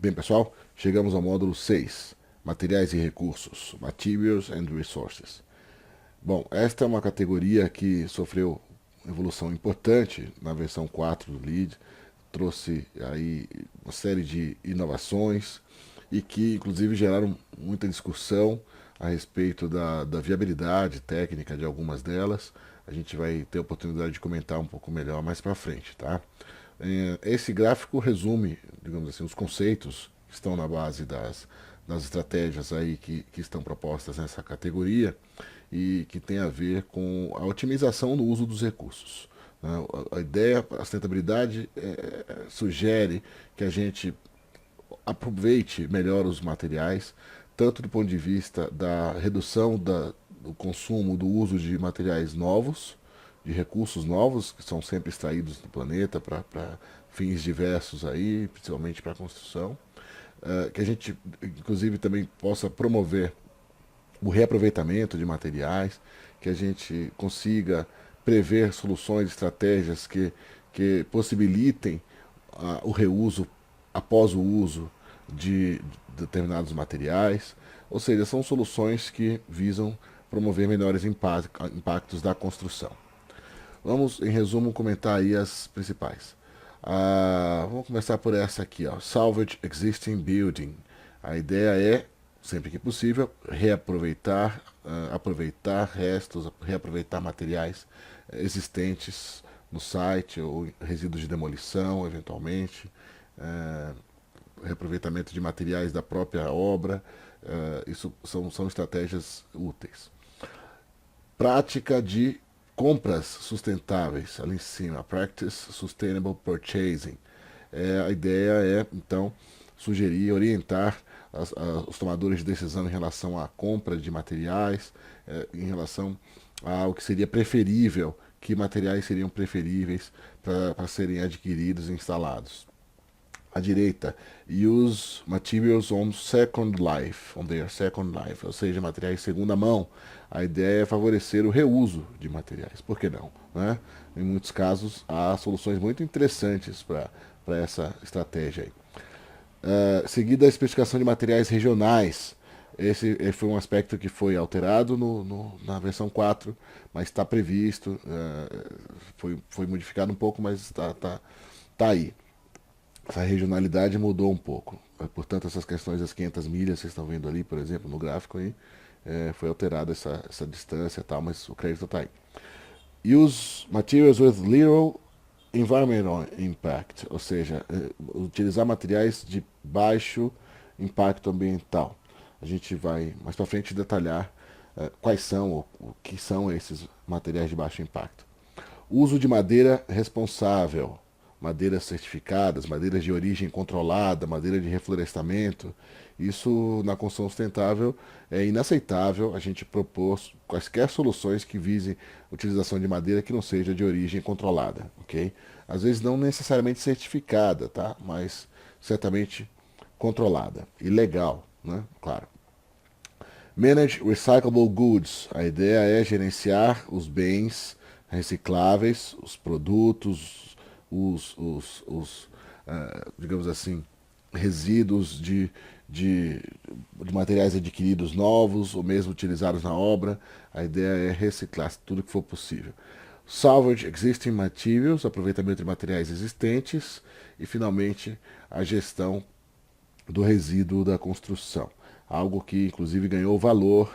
Bem, pessoal, chegamos ao módulo 6, Materiais e Recursos, Materials and Resources. Bom, esta é uma categoria que sofreu evolução importante na versão 4 do LEED, trouxe aí uma série de inovações e que inclusive geraram muita discussão a respeito da viabilidade técnica de algumas delas. A gente vai ter a oportunidade de comentar um pouco melhor mais para frente, tá? Esse gráfico resume, digamos assim, os conceitos que estão na base das estratégias aí que estão propostas nessa categoria e que tem a ver com a otimização no uso dos recursos. A ideia, a sustentabilidade sugere que a gente aproveite melhor os materiais, tanto do ponto de vista da redução do consumo, do uso de materiais novos, de recursos novos, que são sempre extraídos do planeta para fins diversos aí, principalmente para a construção, que a gente, inclusive, também possa promover o reaproveitamento de materiais, que a gente consiga prever soluções, estratégias que possibilitem o reuso após o uso de determinados materiais. Ou seja, são soluções que visam promover melhores impactos da construção. Vamos, em resumo, comentar aí as principais. Vamos começar por essa aqui, ó. Salvage Existing Building. A ideia é, sempre que possível, reaproveitar, aproveitar restos, reaproveitar materiais existentes no site, ou resíduos de demolição, eventualmente, reaproveitamento de materiais da própria obra. Isso são estratégias úteis. Prática de compras sustentáveis, ali em cima, Practice Sustainable Purchasing. A ideia é, então, sugerir, orientar os tomadores de decisão em relação à compra de materiais, em relação ao que seria preferível, que materiais seriam preferíveis para serem adquiridos e instalados. À direita, use materials on second life, on their second life, ou seja, materiais de segunda mão. A ideia é favorecer o reuso de materiais, por que não? Né? Em muitos casos, há soluções muito interessantes para essa estratégia aí. Seguida a especificação de materiais regionais. Esse foi um aspecto que foi alterado na versão 4, mas está previsto, foi modificado um pouco, mas tá aí. Essa regionalidade mudou um pouco. Portanto, essas questões das 500 milhas, vocês estão vendo ali, por exemplo, no gráfico aí, foi alterada essa distância e tal, mas o crédito está aí. Use materials with little environmental impact, ou seja, utilizar materiais de baixo impacto ambiental. A gente vai mais para frente detalhar quais são, o que são esses materiais de baixo impacto. Uso de madeira responsável, madeiras certificadas, madeiras de origem controlada, madeira de reflorestamento. Isso na construção sustentável é inaceitável a gente propor quaisquer soluções que visem utilização de madeira que não seja de origem controlada, ok? Às vezes não necessariamente certificada, tá? Mas certamente controlada e legal, né? Claro. Manage recyclable goods. A ideia é gerenciar os bens recicláveis, os produtos, digamos assim, resíduos de materiais adquiridos novos ou mesmo utilizados na obra. A ideia é reciclar tudo que for possível. Salvage existing materials, aproveitamento de materiais existentes. E, finalmente, a gestão do resíduo da construção. Algo que, inclusive, ganhou valor,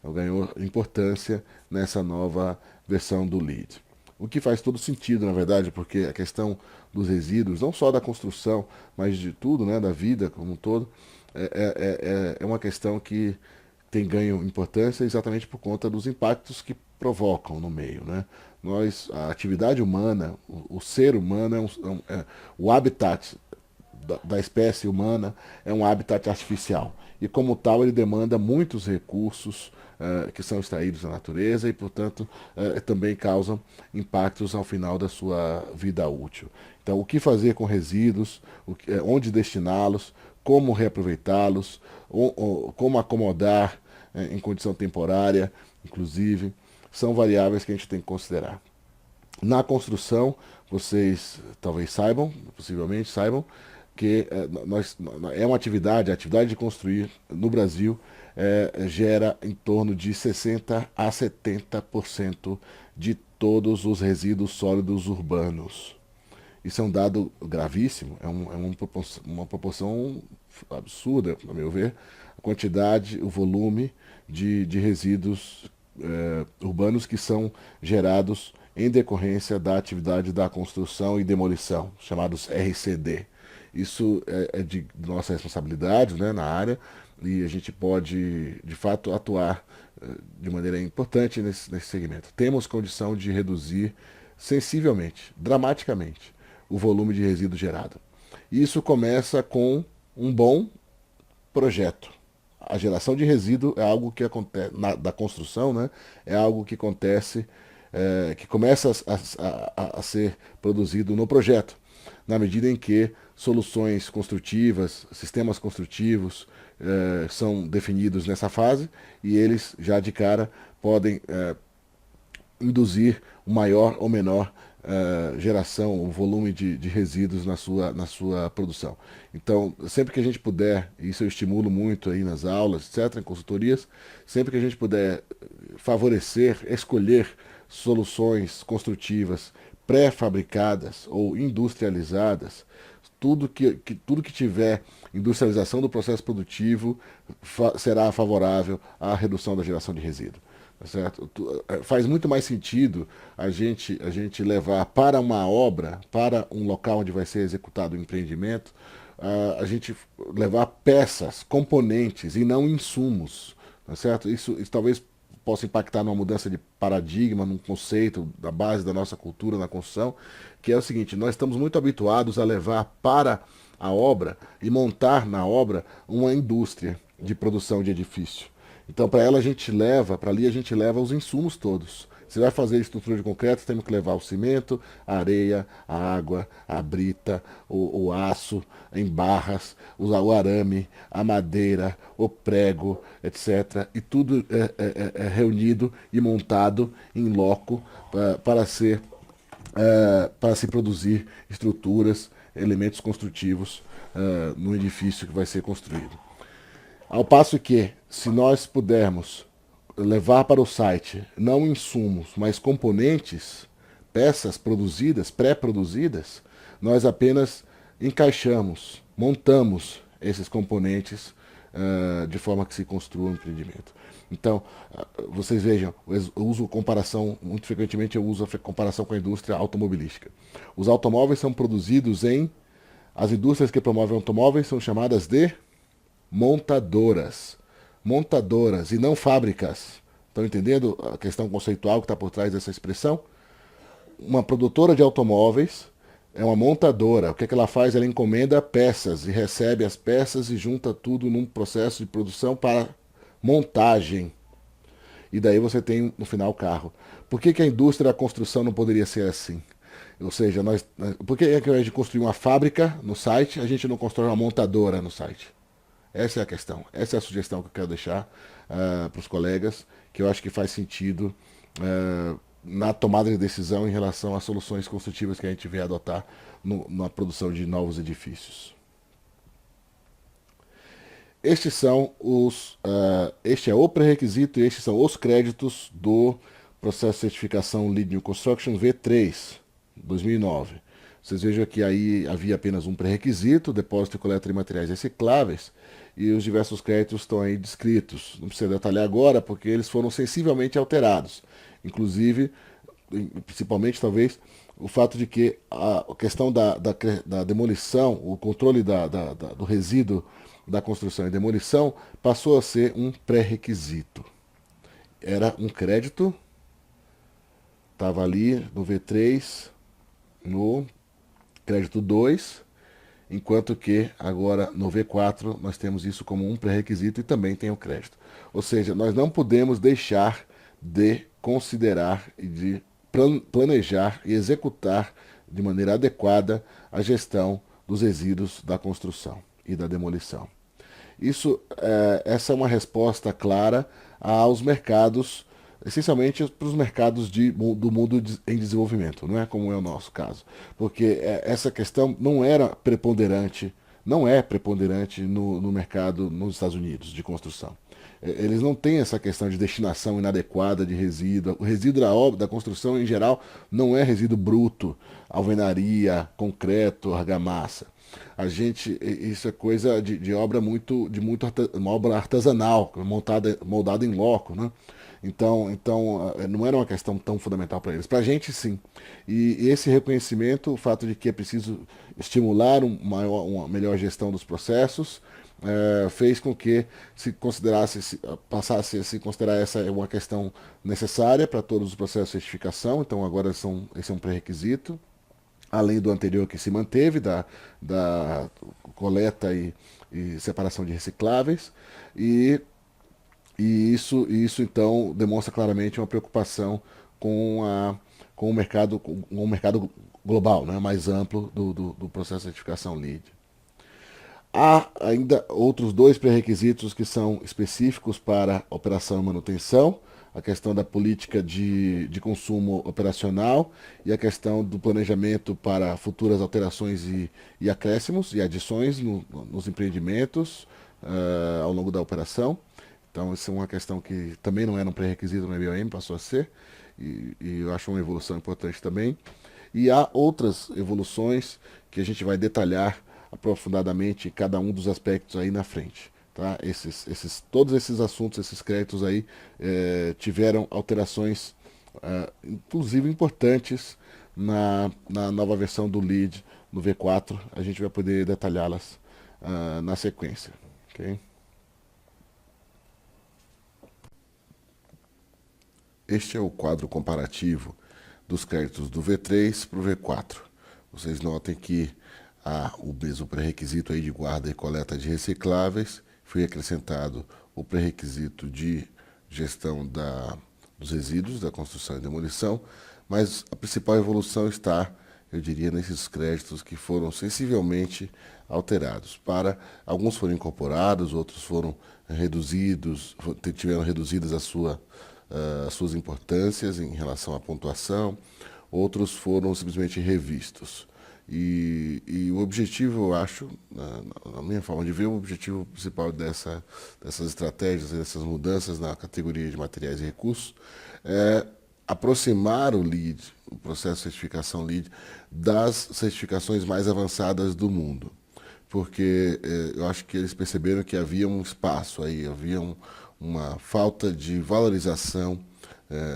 ganhou importância nessa nova versão do LEED. O que faz todo sentido, na verdade, porque a questão dos resíduos, não só da construção, mas de tudo, né, da vida como um todo, é uma questão que tem ganho importância exatamente por conta dos impactos que provocam no meio, né? A atividade humana, o ser humano o habitat da espécie humana é um habitat artificial. E como tal, ele demanda muitos recursos que são extraídos da natureza e, portanto, também causam impactos ao final da sua vida útil. Então, o que fazer com resíduos, onde destiná-los, como reaproveitá-los, como acomodar em condição temporária, inclusive, são variáveis que a gente tem que considerar. Na construção, vocês talvez saibam, possivelmente saibam, que é uma atividade, a atividade de construir no Brasil gera em torno de 60 a 70% de todos os resíduos sólidos urbanos. Isso é um dado gravíssimo, uma proporção absurda, a meu ver, a quantidade, o volume de resíduos urbanos que são gerados em decorrência da atividade da construção e demolição, chamados RCD. Isso é de nossa responsabilidade, né, na área, e a gente pode, de fato, atuar de maneira importante nesse segmento. Temos condição de reduzir sensivelmente, dramaticamente, o volume de resíduo gerado. Isso começa com um bom projeto. A geração de resíduo é algo que acontece da construção, né? É algo que acontece, que começa a ser produzido no projeto, na medida em que soluções construtivas, sistemas construtivos são definidos nessa fase e eles já de cara podem induzir o maior ou menor geração, o volume de resíduos na sua produção. Então, sempre que a gente puder, isso eu estimulo muito aí nas aulas, etc., em consultorias, sempre que a gente puder favorecer, escolher soluções construtivas pré-fabricadas ou industrializadas, tudo que tiver industrialização do processo produtivo será favorável à redução da geração de resíduo. Certo? Faz muito mais sentido a gente levar para uma obra, para um local onde vai ser executado o empreendimento, a gente levar peças, componentes e não insumos. Tá certo? Isso talvez possa impactar numa mudança de paradigma, num conceito da base da nossa cultura na construção, que é o seguinte: nós estamos muito habituados a levar para a obra e montar na obra uma indústria de produção de edifício. Então, para ela a gente leva, para ali a gente leva os insumos todos. Se vai fazer estrutura de concreto, temos que levar o cimento, a areia, a água, a brita, o aço em barras, o arame, a madeira, o prego, etc. E tudo é reunido e montado em loco para se produzir estruturas, elementos construtivos no edifício que vai ser construído. Ao passo que, se nós pudermos levar para o site não insumos, mas componentes, peças produzidas, pré-produzidas, nós apenas encaixamos, montamos esses componentes de forma que se construa um empreendimento. Então, vocês vejam, eu uso comparação, muito frequentemente eu uso a comparação com a indústria automobilística. Os automóveis são produzidos as indústrias que promovem automóveis são chamadas de montadoras. Montadoras e não fábricas. Estão entendendo a questão conceitual que está por trás dessa expressão? Uma produtora de automóveis é uma montadora. O que ela faz? Ela encomenda peças e recebe as peças e junta tudo num processo de produção para montagem. E daí você tem no final o carro. Por que a indústria da construção não poderia ser assim? Ou seja, por que ao invés de construir uma fábrica no site, a gente não constrói uma montadora no site? Essa é a questão, essa é a sugestão que eu quero deixar para os colegas, que eu acho que faz sentido na tomada de decisão em relação às soluções construtivas que a gente vem adotar na produção de novos edifícios. Este é o pré-requisito e estes são os créditos do processo de certificação Lead New Construction V3, 2009. Vocês vejam que aí havia apenas um pré-requisito, depósito e coleta de materiais recicláveis, e os diversos créditos estão aí descritos. Não precisa detalhar agora, porque eles foram sensivelmente alterados. Inclusive, principalmente talvez, o fato de que a questão da demolição, o controle do resíduo da construção e demolição, passou a ser um pré-requisito. Era um crédito, estava ali no V3, no crédito 2, enquanto que agora no V4 nós temos isso como um pré-requisito e também tem o crédito. Ou seja, nós não podemos deixar de considerar e de planejar e executar de maneira adequada a gestão dos resíduos da construção e da demolição. Essa é uma resposta clara aos mercados, essencialmente para os mercados do mundo em desenvolvimento, não é como é o nosso caso. Porque essa questão não era preponderante não é preponderante no mercado nos Estados Unidos de construção. Eles não têm essa questão de destinação inadequada de resíduo. O resíduo da obra, da construção em geral, não é resíduo bruto, alvenaria, concreto, argamassa. Isso é coisa de obra uma obra artesanal, moldada em loco, né? Então, não era uma questão tão fundamental para eles. Para a gente, sim. E esse reconhecimento, o fato de que é preciso estimular uma melhor gestão dos processos, fez com que passasse a se considerar essa uma questão necessária para todos os processos de certificação. Então, agora esse é um pré-requisito, além do anterior que se manteve, da coleta e separação de recicláveis. E isso então demonstra claramente uma preocupação com, com o mercado global, né, mais amplo do processo de certificação LEED. Há ainda outros dois pré-requisitos que são específicos para operação e manutenção, a questão da política de consumo operacional e a questão do planejamento para futuras alterações e acréscimos e adições nos empreendimentos ao longo da operação. Então, isso é uma questão que também não era um pré-requisito no IBOM, passou a ser, e eu acho uma evolução importante também. E há outras evoluções que a gente vai detalhar aprofundadamente cada um dos aspectos aí na frente. Tá? Todos esses assuntos, esses créditos aí, tiveram alterações, inclusive importantes, na nova versão do LEED, no V4. A gente vai poder detalhá-las na sequência. Okay? Este é o quadro comparativo dos créditos do V3 para o V4. Vocês notem que há o mesmo pré-requisito aí de guarda e coleta de recicláveis, foi acrescentado o pré-requisito de gestão dos resíduos da construção e demolição, mas a principal evolução está, eu diria, nesses créditos que foram sensivelmente alterados. Alguns foram incorporados, outros foram reduzidos, tiveram reduzidas as suas importâncias em relação à pontuação, outros foram simplesmente revistos. E o objetivo, eu acho, na minha forma de ver, o objetivo principal dessas estratégias, dessas mudanças na categoria de materiais e recursos, é aproximar o LEED, o processo de certificação LEED, das certificações mais avançadas do mundo. Porque eu acho que eles perceberam que havia um espaço aí, havia uma falta de valorização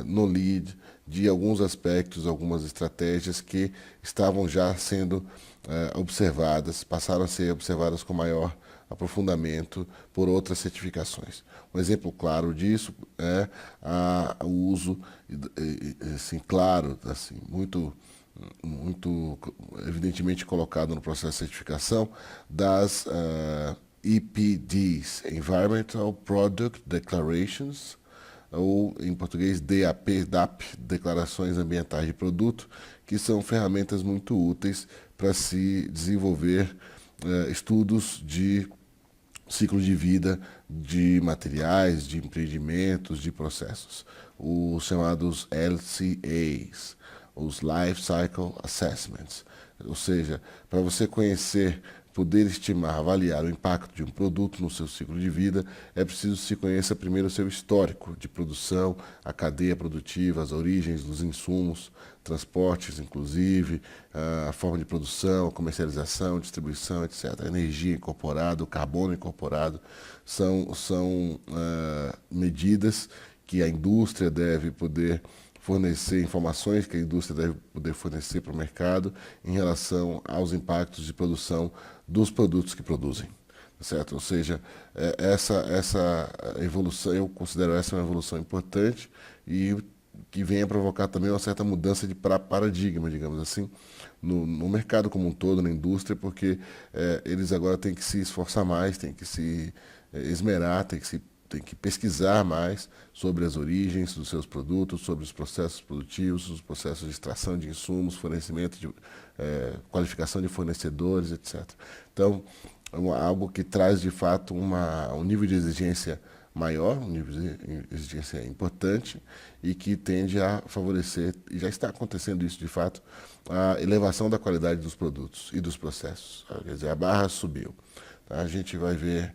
no LEED, de alguns aspectos, algumas estratégias que estavam já sendo observadas, passaram a ser observadas com maior aprofundamento por outras certificações. Um exemplo claro disso é o uso, assim, claro, assim, muito evidentemente colocado no processo de certificação das EPDs, Environmental Product Declarations, ou em português DAP, Declarações Ambientais de Produto, que são ferramentas muito úteis para se desenvolver estudos de ciclo de vida de materiais, de empreendimentos, de processos, os chamados LCAs, os Life Cycle Assessments, ou seja, para você conhecer, poder estimar, avaliar o impacto de um produto no seu ciclo de vida, é preciso que se conheça primeiro o seu histórico de produção, a cadeia produtiva, as origens dos insumos, transportes, inclusive, a forma de produção, comercialização, distribuição, etc. A energia incorporada, o carbono incorporado, são medidas que a indústria deve poder fornecer, informações que a indústria deve poder fornecer para o mercado em relação aos impactos de produção dos produtos que produzem, certo? Ou seja, essa evolução, eu considero essa uma evolução importante e que vem a provocar também uma certa mudança de paradigma, digamos assim, no mercado como um todo, na indústria, porque eles agora têm que se esforçar mais, têm que se esmerar, tem que pesquisar mais sobre as origens dos seus produtos, sobre os processos produtivos, os processos de extração de insumos, fornecimento de qualificação de fornecedores, etc. Então, algo que traz de fato um nível de exigência maior, um nível de exigência importante, e que tende a favorecer, e já está acontecendo isso de fato, a elevação da qualidade dos produtos e dos processos. Quer dizer, a barra subiu. Tá? A gente vai ver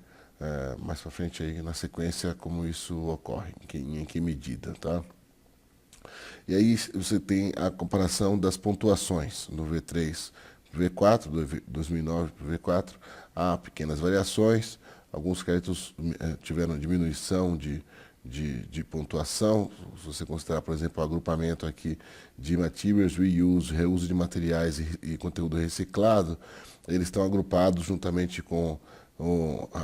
mais para frente aí na sequência como isso ocorre, em que medida. Tá? E aí você tem a comparação das pontuações no V3 para o V4, do 2009 para o V4. Há pequenas variações, alguns créditos tiveram diminuição de pontuação. Se você considerar, por exemplo, o agrupamento aqui de materials reuse, reuso de materiais e conteúdo reciclado, eles estão agrupados juntamente com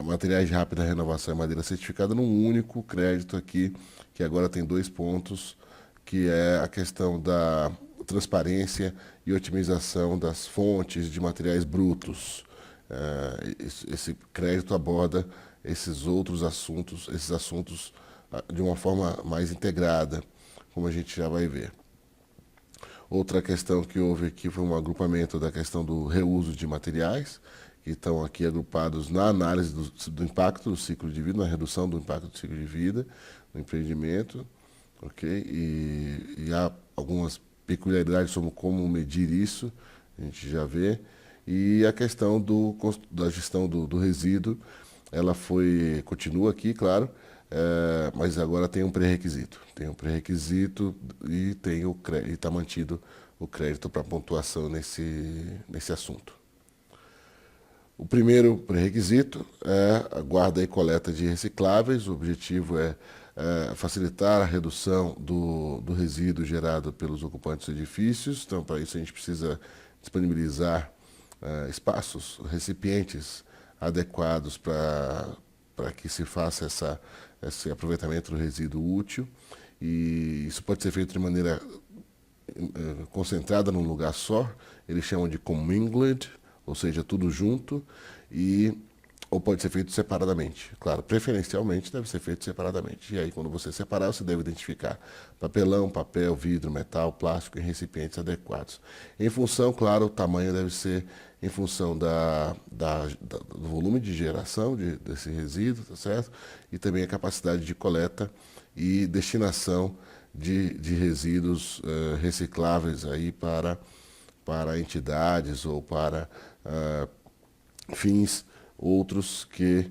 materiais de rápida renovação e madeira certificada num único crédito aqui, que agora tem 2 pontos, que é a questão da transparência e otimização das fontes de materiais brutos. Esse crédito aborda esses assuntos de uma forma mais integrada, como a gente já vai ver. Outra questão que houve aqui foi um agrupamento da questão do reuso de materiais, que estão aqui agrupados na análise do impacto do ciclo de vida, na redução do impacto do ciclo de vida no empreendimento, ok? E há algumas peculiaridades sobre como medir isso, a gente já vê. E a questão da gestão do resíduo, ela continua aqui, claro, mas agora tem um pré-requisito. Tem um pré-requisito e está mantido o crédito para pontuação nesse assunto. O primeiro pré-requisito é a guarda e coleta de recicláveis. O objetivo é facilitar a redução do resíduo gerado pelos ocupantes dos edifícios. Então, para isso, a gente precisa disponibilizar espaços, recipientes adequados para que se faça esse aproveitamento do resíduo útil. E isso pode ser feito de maneira concentrada num lugar só. Eles chamam de commingled, ou seja, tudo junto, ou pode ser feito separadamente. Claro, preferencialmente deve ser feito separadamente. E aí, quando você separar, você deve identificar papelão, papel, vidro, metal, plástico em recipientes adequados. Em função, claro, o tamanho deve ser em função do volume de geração desse resíduo, tá certo? E também a capacidade de coleta e destinação de resíduos recicláveis aí para entidades ou para fins outros que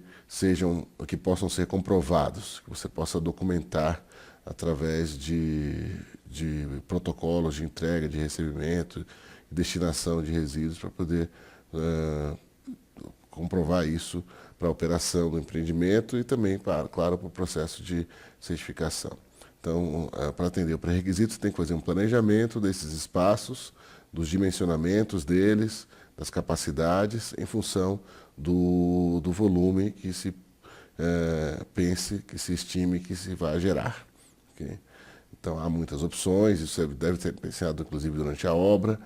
possam ser comprovados, que você possa documentar através de protocolos de entrega, de recebimento e destinação de resíduos para poder comprovar isso para a operação do empreendimento e também, claro, para o processo de certificação. Então, para atender o pré-requisito, você tem que fazer um planejamento desses espaços, dos dimensionamentos deles, das capacidades, em função do volume que se pense, que se estime que se vai gerar. Okay? Então, há muitas opções, isso deve ser pensado, inclusive, durante a obra,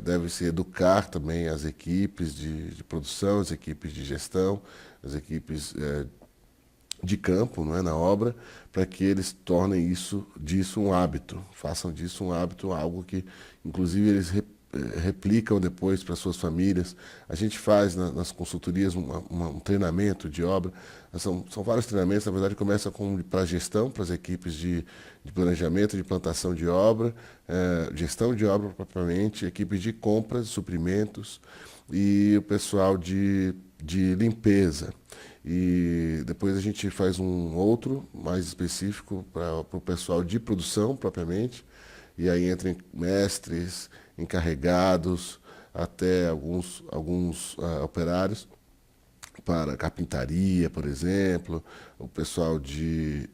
deve-se educar também as equipes de produção, as equipes de gestão, as equipes de campo, não é, na obra, para que eles tornem disso um hábito, façam disso um hábito, algo que, inclusive, eles replicam depois para suas famílias. A gente faz nas consultorias um treinamento de obra. São vários treinamentos, na verdade começa para a gestão, para as equipes de planejamento, de plantação de obra, gestão de obra propriamente, equipes de compras, de suprimentos e o pessoal de limpeza. E depois a gente faz um outro mais específico para o pessoal de produção propriamente, e aí entram mestres, encarregados, até alguns operários para carpintaria, por exemplo, o pessoal de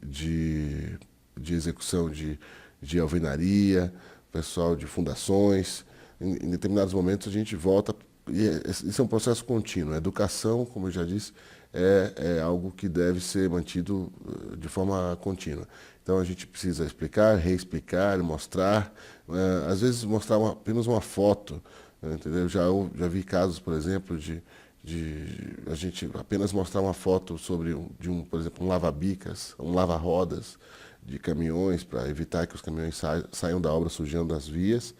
execução de alvenaria, o pessoal de fundações. Em determinados momentos a gente volta, e isso é um processo contínuo. A educação, como eu já disse, é algo que deve ser mantido de forma contínua. Então a gente precisa explicar, reexplicar, mostrar, às vezes mostrar apenas uma foto, entendeu? Já vi casos, por exemplo, de a gente apenas mostrar uma foto por exemplo, um lava-bicas, um lava-rodas de caminhões, para evitar que os caminhões saiam da obra sujando as vias,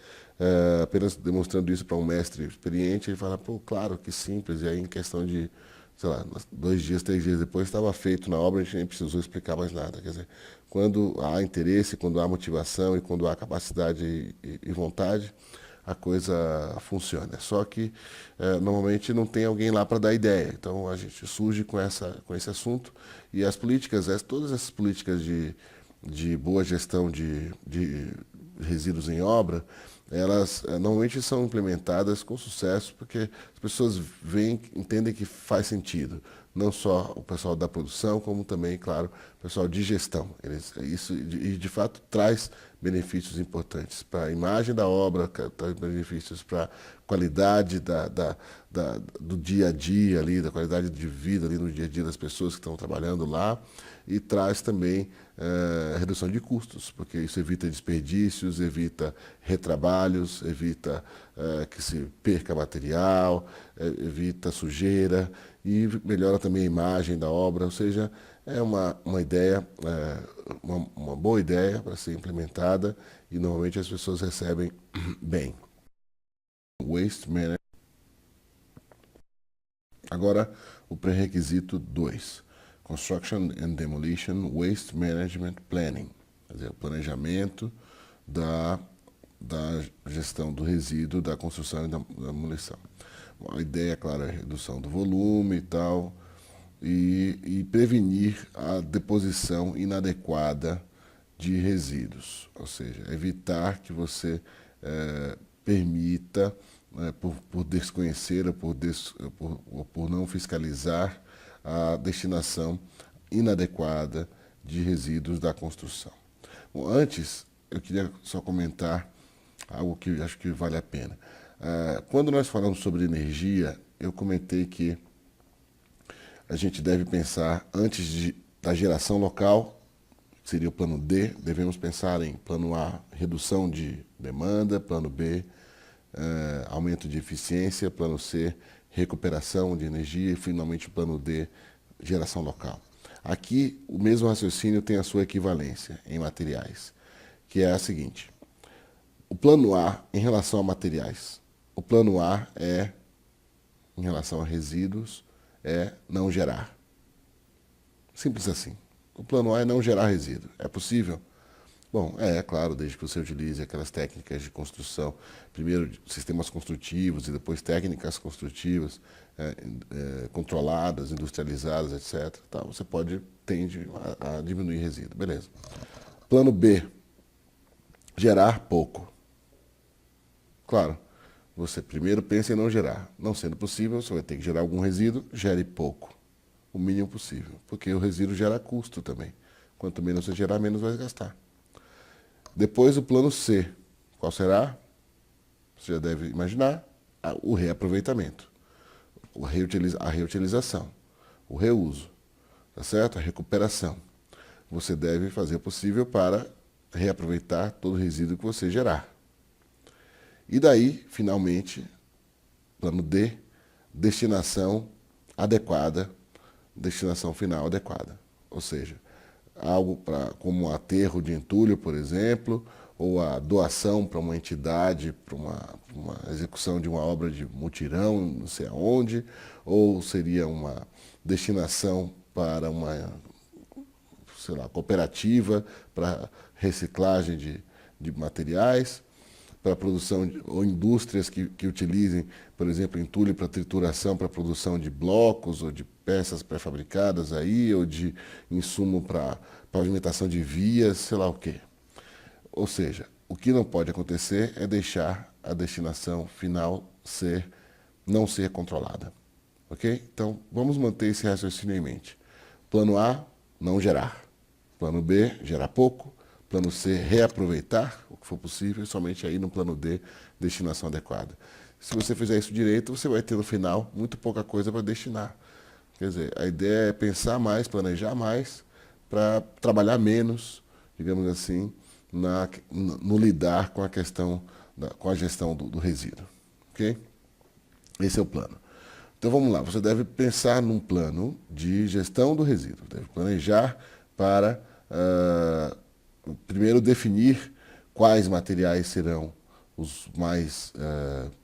apenas demonstrando isso para um mestre experiente. Ele fala, pô, claro, que simples, e aí em questão de sei lá, 2 dias, 3 dias depois estava feito na obra, a gente nem precisou explicar mais nada. Quer dizer, quando há interesse, quando há motivação e quando há capacidade e vontade, a coisa funciona. Só que normalmente não tem alguém lá para dar ideia. Então a gente surge com esse assunto e as políticas, todas essas políticas de boa gestão de resíduos em obra, elas normalmente são implementadas com sucesso porque as pessoas veem, entendem que faz sentido. Não só o pessoal da produção, como também, claro, o pessoal de gestão. Isso, de fato, traz benefícios importantes para a imagem da obra, traz benefícios para a qualidade do dia a dia ali, da qualidade de vida ali no dia a dia das pessoas que estão trabalhando lá, e traz também redução de custos, porque isso evita desperdícios, evita retrabalhos, evita que se perca material, evita sujeira e melhora também a imagem da obra, ou seja, é uma ideia, uma boa ideia para ser implementada e normalmente as pessoas recebem bem. Waste Management. Agora, o pré-requisito 2. Construction and Demolition Waste Management Planning. Quer dizer, o planejamento da gestão do resíduo, da construção e da demolição. A ideia, claro, é a redução do volume e tal, e prevenir a deposição inadequada de resíduos, ou seja, evitar que você permita, por desconhecer ou por não fiscalizar, a destinação inadequada de resíduos da construção. Bom, antes, eu queria só comentar algo que acho que vale a pena. Quando nós falamos sobre energia, eu comentei que a gente deve pensar, antes da geração local, que seria o plano D, devemos pensar em plano A, redução de demanda, plano B, aumento de eficiência, plano C, recuperação de energia e, finalmente, o plano D, geração local. Aqui, o mesmo raciocínio tem a sua equivalência em materiais, que é a seguinte. O plano A, em relação a materiais, o plano A é, em relação a resíduos, é não gerar. Simples assim. O plano A é não gerar resíduo. É possível? Bom, claro, desde que você utilize aquelas técnicas de construção, primeiro sistemas construtivos e depois técnicas construtivas controladas, industrializadas, etc. Tá, você tende a diminuir resíduo. Beleza. Plano B, gerar pouco. Claro, você primeiro pensa em não gerar. Não sendo possível, você vai ter que gerar algum resíduo, gere pouco. O mínimo possível. Porque o resíduo gera custo também. Quanto menos você gerar, menos vai gastar. Depois o plano C. Qual será? Você já deve imaginar. O reaproveitamento. A reutilização. O reuso. Tá certo? A recuperação. Você deve fazer o possível para reaproveitar todo o resíduo que você gerar. E daí, finalmente, plano D, destinação adequada, destinação final adequada. Ou seja, algo como aterro de entulho, por exemplo, ou a doação para uma entidade, para uma execução de uma obra de mutirão, não sei aonde, ou seria uma destinação para uma, sei lá, cooperativa para reciclagem de materiais, para produção, ou indústrias que utilizem, por exemplo, entulho para trituração, para produção de blocos ou de peças pré-fabricadas aí, ou de insumo para pavimentação de vias, sei lá o quê. Ou seja, o que não pode acontecer é deixar a destinação final não ser controlada. Ok? Então, vamos manter esse raciocínio em mente. Plano A, não gerar. Plano B, gerar pouco. Plano C, reaproveitar o que for possível, e somente aí no plano D, destinação adequada. Se você fizer isso direito, você vai ter no final muito pouca coisa para destinar. Quer dizer, a ideia é pensar mais, planejar mais, para trabalhar menos, digamos assim, no lidar com a questão, com a gestão do resíduo. Ok? Esse é o plano. Então vamos lá, você deve pensar num plano de gestão do resíduo, deve planejar para primeiro definir quais materiais serão os mais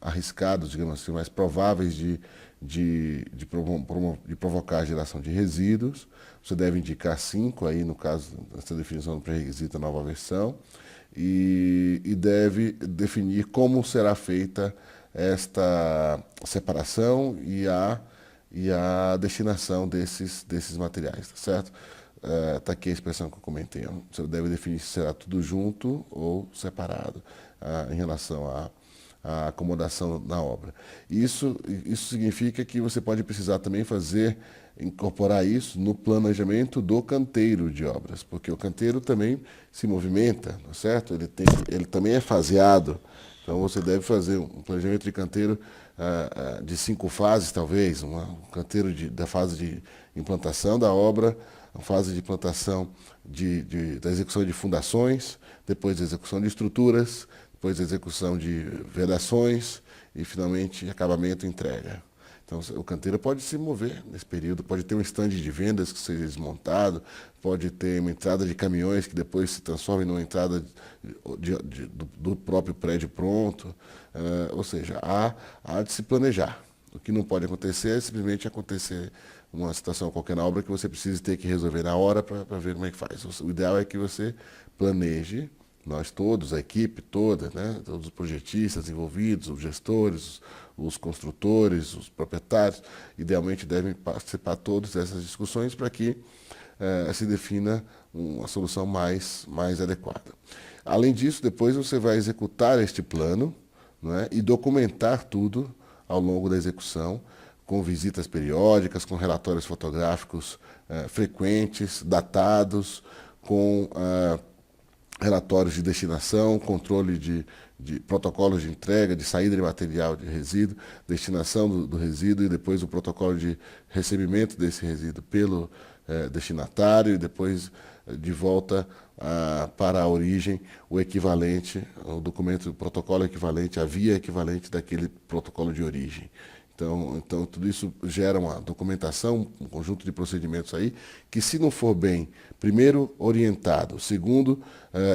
arriscados, digamos assim, mais prováveis de provocar a geração de resíduos. Você deve indicar 5 aí, no caso, dessa definição do pré-requisito, a nova versão, e deve definir como será feita esta separação e a destinação desses materiais, tá certo? Está aqui a expressão que eu comentei. Você deve definir se será tudo junto ou separado em relação à acomodação na obra. Isso significa que você pode precisar também incorporar isso no planejamento do canteiro de obras, porque o canteiro também se movimenta, não é certo? Ele também é faseado. Então você deve fazer um planejamento de canteiro de 5 fases, talvez, um canteiro da fase de implantação da obra, a fase de implantação da execução de fundações, depois da execução de estruturas, depois da execução de vedações e, finalmente, acabamento e entrega. Então, o canteiro pode se mover nesse período, pode ter um estande de vendas que seja desmontado, pode ter uma entrada de caminhões que depois se transforme numa entrada do próprio prédio pronto. Ou seja, há de se planejar. O que não pode acontecer é simplesmente acontecer uma situação qualquer na obra que você precise ter que resolver na hora para ver como é que faz. O ideal é que você planeje, nós todos, a equipe toda, né, todos os projetistas envolvidos, os gestores, os construtores, os proprietários, idealmente devem participar todos dessas discussões para que se defina uma solução mais adequada. Além disso, depois você vai executar este plano, né, e documentar tudo ao longo da execução, com visitas periódicas, com relatórios fotográficos frequentes, datados, com relatórios de destinação, controle de protocolos de entrega, de saída de material de resíduo, destinação do resíduo e depois o protocolo de recebimento desse resíduo pelo destinatário e depois de volta para a origem o equivalente, o documento, o protocolo equivalente, a via equivalente daquele protocolo de origem. Então, tudo isso gera uma documentação, um conjunto de procedimentos aí, que se não for bem, primeiro, orientado, segundo,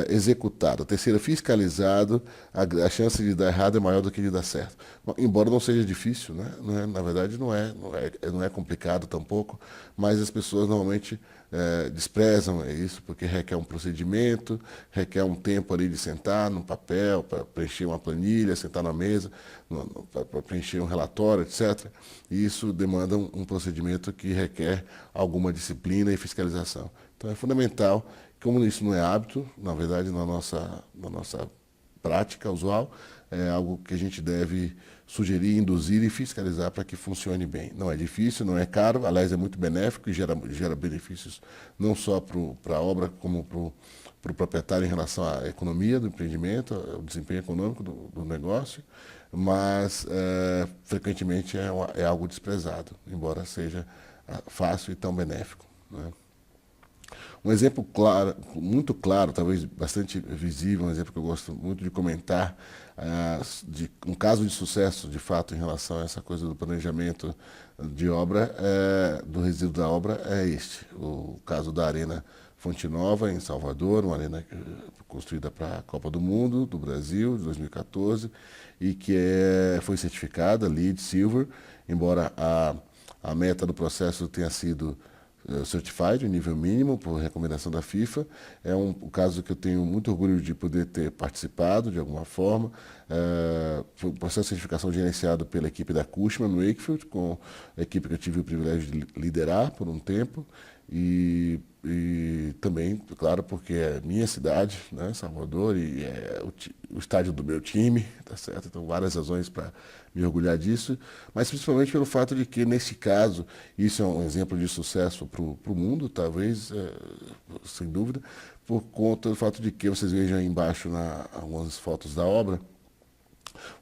executado, terceiro, fiscalizado, a chance de dar errado é maior do que de dar certo. Embora não seja difícil, né? Na verdade, não é complicado tampouco, mas as pessoas normalmente desprezam isso, porque requer um procedimento, requer um tempo ali de sentar no papel, para preencher uma planilha, sentar na mesa, para preencher um relatório, etc. E isso demanda um procedimento que requer alguma disciplina e fiscalização. Então é fundamental, como isso não é hábito, na verdade, na nossa prática usual, é algo que a gente deve sugerir, induzir e fiscalizar para que funcione bem. Não é difícil, não é caro, aliás, é muito benéfico e gera benefícios não só para a obra, como para o proprietário em relação à economia do empreendimento, ao desempenho econômico do negócio, mas frequentemente é algo desprezado, embora seja fácil e tão benéfico, né? Um exemplo claro, muito claro, talvez bastante visível, um exemplo que eu gosto muito de comentar, de um caso de sucesso, de fato, em relação a essa coisa do planejamento de obra, do resíduo da obra, é este. O caso da Arena Fonte Nova, em Salvador, uma arena construída para a Copa do Mundo, do Brasil, de 2014, e que foi certificada LEED Silver, embora a meta do processo tenha sido certified, o nível mínimo, por recomendação da FIFA. É um caso que eu tenho muito orgulho de poder ter participado, de alguma forma. Foi um processo de certificação gerenciado pela equipe da Cushman, no Wakefield, com a equipe que eu tive o privilégio de liderar por um tempo. E também, claro, porque é minha cidade, né, Salvador, e é o estádio do meu time, tá certo? Então, várias razões para me orgulhar disso, mas principalmente pelo fato de que, nesse caso, isso é um exemplo de sucesso para o mundo, talvez, sem dúvida, por conta do fato de que, vocês vejam aí embaixo algumas fotos da obra,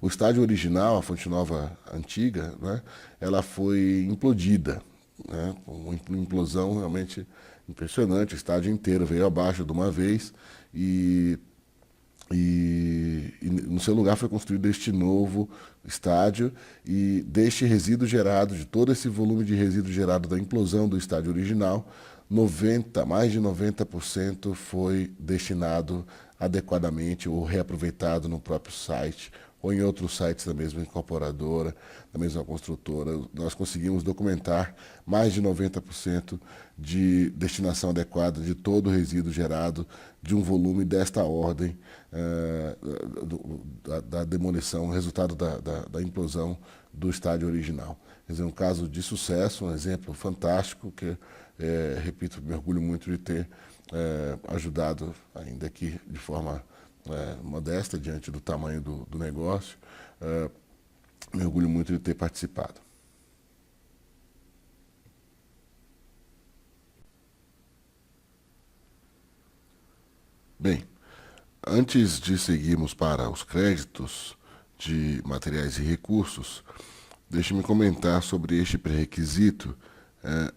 o estádio original, a Fonte Nova antiga, né, ela foi implodida, né, uma implosão realmente impressionante, o estádio inteiro veio abaixo de uma vez e no seu lugar foi construído este novo estádio e deste resíduo gerado, de todo esse volume de resíduo gerado da implosão do estádio original, mais de 90% foi destinado adequadamente ou reaproveitado no próprio site ou em outros sites da mesma incorporadora, da mesma construtora, nós conseguimos documentar mais de 90% de destinação adequada de todo o resíduo gerado de um volume desta ordem da demolição, resultado da implosão do estádio original. Quer dizer, um caso de sucesso, um exemplo fantástico que, repito, me orgulho muito de ter ajudado, ainda que de forma modesta, diante do tamanho do negócio. Me orgulho muito de ter participado. Bem, antes de seguirmos para os créditos de materiais e recursos, deixe-me comentar sobre este pré-requisito,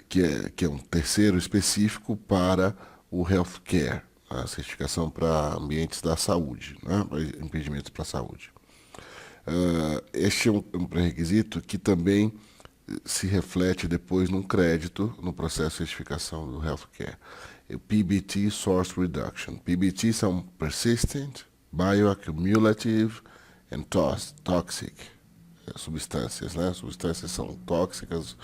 que é um terceiro específico para o healthcare, a certificação para ambientes da saúde, né, impedimentos para a saúde. Este é um pré-requisito que também se reflete depois num crédito no processo de certificação do healthcare. O PBT Source Reduction. PBT são Persistent, Bioaccumulative and Toxic substâncias, né? Substâncias são tóxicas,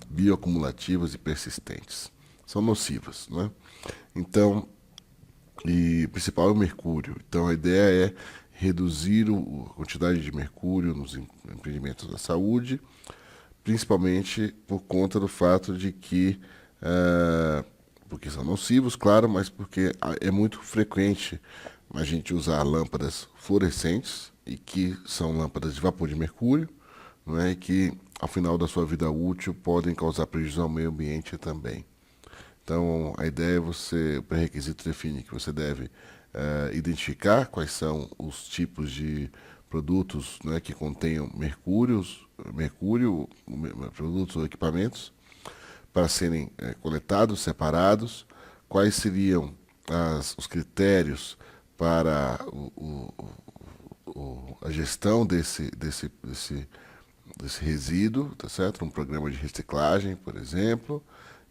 bioacumulativas e persistentes. São nocivas, né? Então, e o principal é o mercúrio. Então, a ideia é reduzir a quantidade de mercúrio nos empreendimentos da saúde, principalmente por conta do fato de que, porque são nocivos, claro, mas porque é muito frequente a gente usar lâmpadas fluorescentes, e que são lâmpadas de vapor de mercúrio, não é? E que, ao final da sua vida útil, podem causar prejuízo ao meio ambiente também. Então, a ideia é o pré-requisito define que você deve identificar quais são os tipos de produtos, né, que contenham mercúrio, produtos ou equipamentos, para serem coletados, separados, quais seriam os critérios para a gestão desse resíduo, tá certo? Um programa de reciclagem, por exemplo,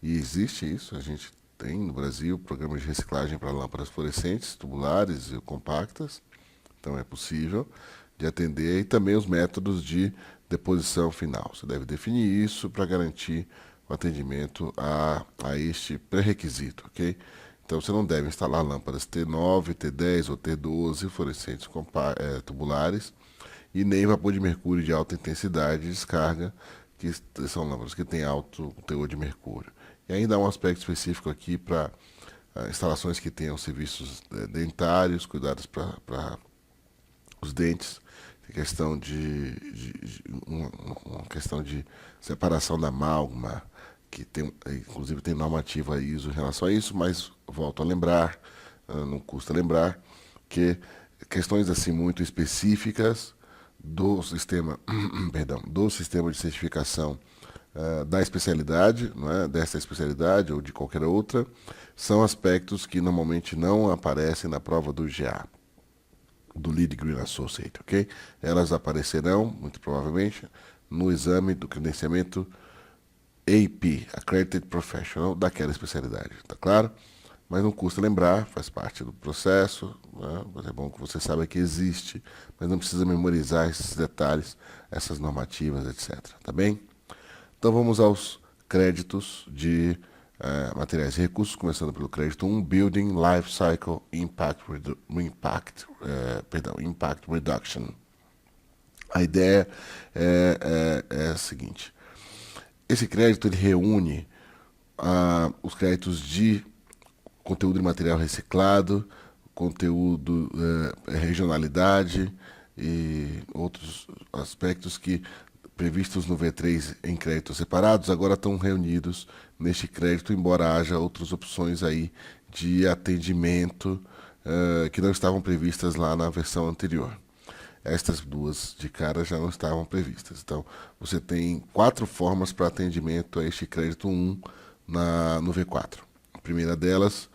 e existe isso, a gente tem no Brasil programas de reciclagem para lâmpadas fluorescentes, tubulares e compactas, então é possível de atender, e também os métodos de deposição final. Você deve definir isso para garantir o atendimento a este pré-requisito, ok? Então você não deve instalar lâmpadas T9, T10 ou T12 fluorescentes tubulares, e nem vapor de mercúrio de alta intensidade de descarga, que são lâmpadas que têm alto teor de mercúrio. E ainda há um aspecto específico aqui para instalações que tenham serviços dentários, cuidados para os dentes, questão uma questão de separação da amálgama, que tem, inclusive tem normativa ISO em relação a isso, mas volto a lembrar, não custa lembrar, que questões assim muito específicas do sistema, perdão, do sistema de certificação da especialidade, não é? Dessa especialidade ou de qualquer outra, são aspectos que normalmente não aparecem na prova do GA, do Lead Green Associate, ok? Elas aparecerão, muito provavelmente, no exame do credenciamento AP, Accredited Professional, daquela especialidade, tá claro? Mas não custa lembrar, faz parte do processo, né? Mas é bom que você saiba que existe, mas não precisa memorizar esses detalhes, essas normativas, etc. Tá bem? Então vamos aos créditos de materiais e recursos, começando pelo crédito 1, Building Life Cycle Impact Reduction. A ideia é a seguinte: esse crédito ele reúne os créditos de conteúdo de material reciclado, conteúdo, regionalidade e outros aspectos que, previstos no V3 em créditos separados, agora estão reunidos neste crédito, embora haja outras opções aí de atendimento que não estavam previstas lá na versão anterior. Estas duas de cara já não estavam previstas. Então, você tem 4 formas para atendimento a este crédito 1 no V4. A primeira delas,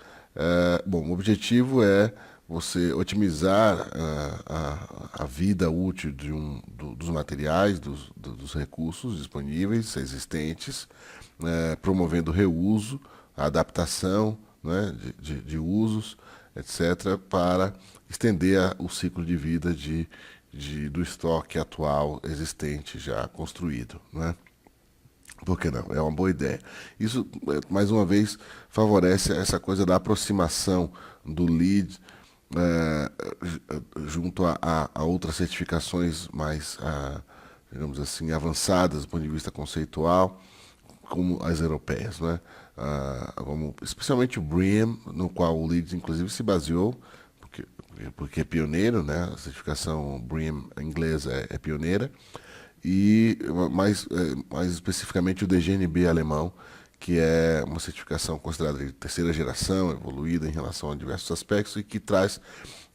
o objetivo é você otimizar a vida útil dos materiais, dos recursos disponíveis, existentes, promovendo o reuso, a adaptação, né, de usos, etc., para estender o ciclo de vida do estoque atual existente já construído, né? Por que não? É uma boa ideia. Isso, mais uma vez, favorece essa coisa da aproximação do lead eh, junto a outras certificações mais, digamos assim, avançadas do ponto de vista conceitual, como as europeias, né? Como, especialmente o BREEAM, no qual o Leeds inclusive se baseou, porque é pioneiro, né? A certificação BREEAM inglesa é pioneira, e mais especificamente o DGNB alemão, que é uma certificação considerada de terceira geração, evoluída em relação a diversos aspectos e que traz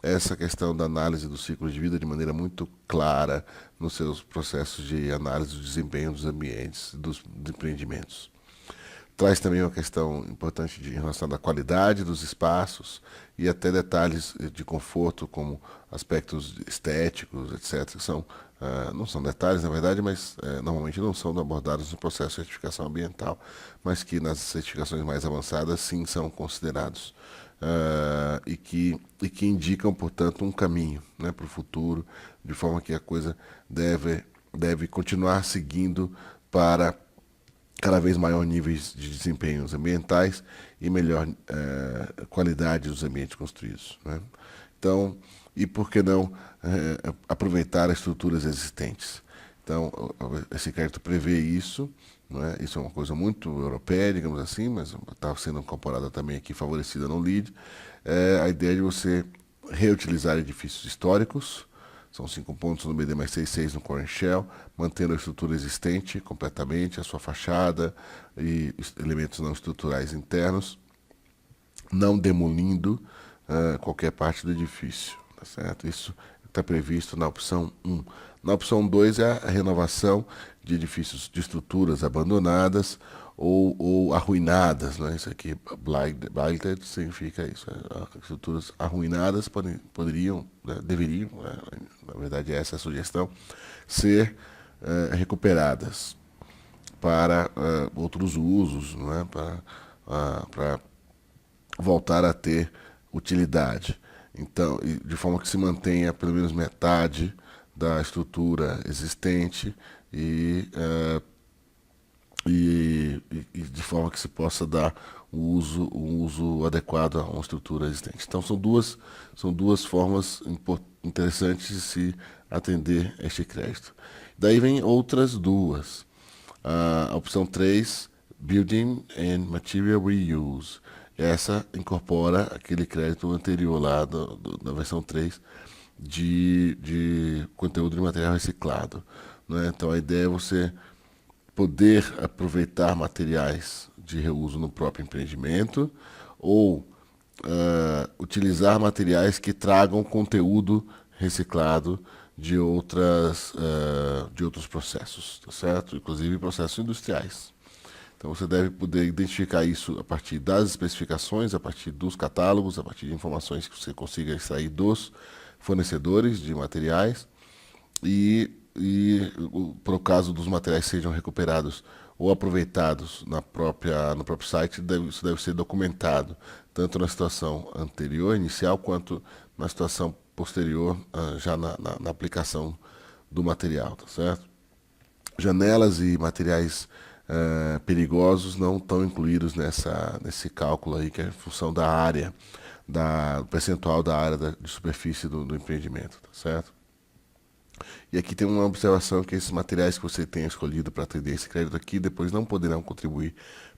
essa questão da análise do ciclo de vida de maneira muito clara nos seus processos de análise do desempenho dos ambientes, dos empreendimentos. Traz também uma questão importante em relação à qualidade dos espaços e até detalhes de conforto, como aspectos estéticos, etc., que são, não são detalhes, na verdade, mas normalmente não são abordados no processo de certificação ambiental, mas que nas certificações mais avançadas sim são considerados. E que indicam, portanto, um caminho, né, para o futuro, de forma que a coisa deve continuar seguindo para cada vez maior níveis de desempenhos ambientais e melhor qualidade dos ambientes construídos, né? Então, e por que não aproveitar as estruturas existentes? Então, esse crédito prevê isso, né? Isso é uma coisa muito europeia, digamos assim, mas está sendo incorporada também aqui, favorecida no LEED. A ideia de você reutilizar edifícios históricos, são 5 pontos no BD mais 6 no Core Shell, mantendo a estrutura existente completamente, a sua fachada e elementos não estruturais internos, não demolindo qualquer parte do edifício. Tá certo? Isso está previsto na opção 1. Na opção 2 é a renovação de edifícios, de estruturas abandonadas ou arruinadas, né? Isso aqui, blighted, significa isso. Estruturas arruinadas poderiam, né, deveriam, né, na verdade essa é a sugestão, ser recuperadas para outros usos, né? Para voltar a ter utilidade. Então, de forma que se mantenha pelo menos metade da estrutura existente e de forma que se possa dar um uso adequado a uma estrutura existente. Então, são duas formas interessantes de se atender a este crédito. Daí vem outras duas. A opção 3, Building and Material Reuse. Essa incorpora aquele crédito anterior lá da versão 3 de conteúdo de material reciclado, né? Então a ideia é você poder aproveitar materiais de reuso no próprio empreendimento ou utilizar materiais que tragam conteúdo reciclado de outros processos, tá certo? Inclusive processos industriais. Então você deve poder identificar isso a partir das especificações, a partir dos catálogos, a partir de informações que você consiga extrair dos fornecedores de materiais e para o caso dos materiais sejam recuperados ou aproveitados no próprio site, isso deve ser documentado, tanto na situação anterior, inicial, quanto na situação posterior, já na aplicação do material, tá certo? Janelas e materiais perigosos não estão incluídos nesse cálculo aí, que é em função da área, do percentual da área de superfície do empreendimento, tá certo? E aqui tem uma observação que esses materiais que você tenha escolhido para atender esse crédito aqui, depois não poderão contribuir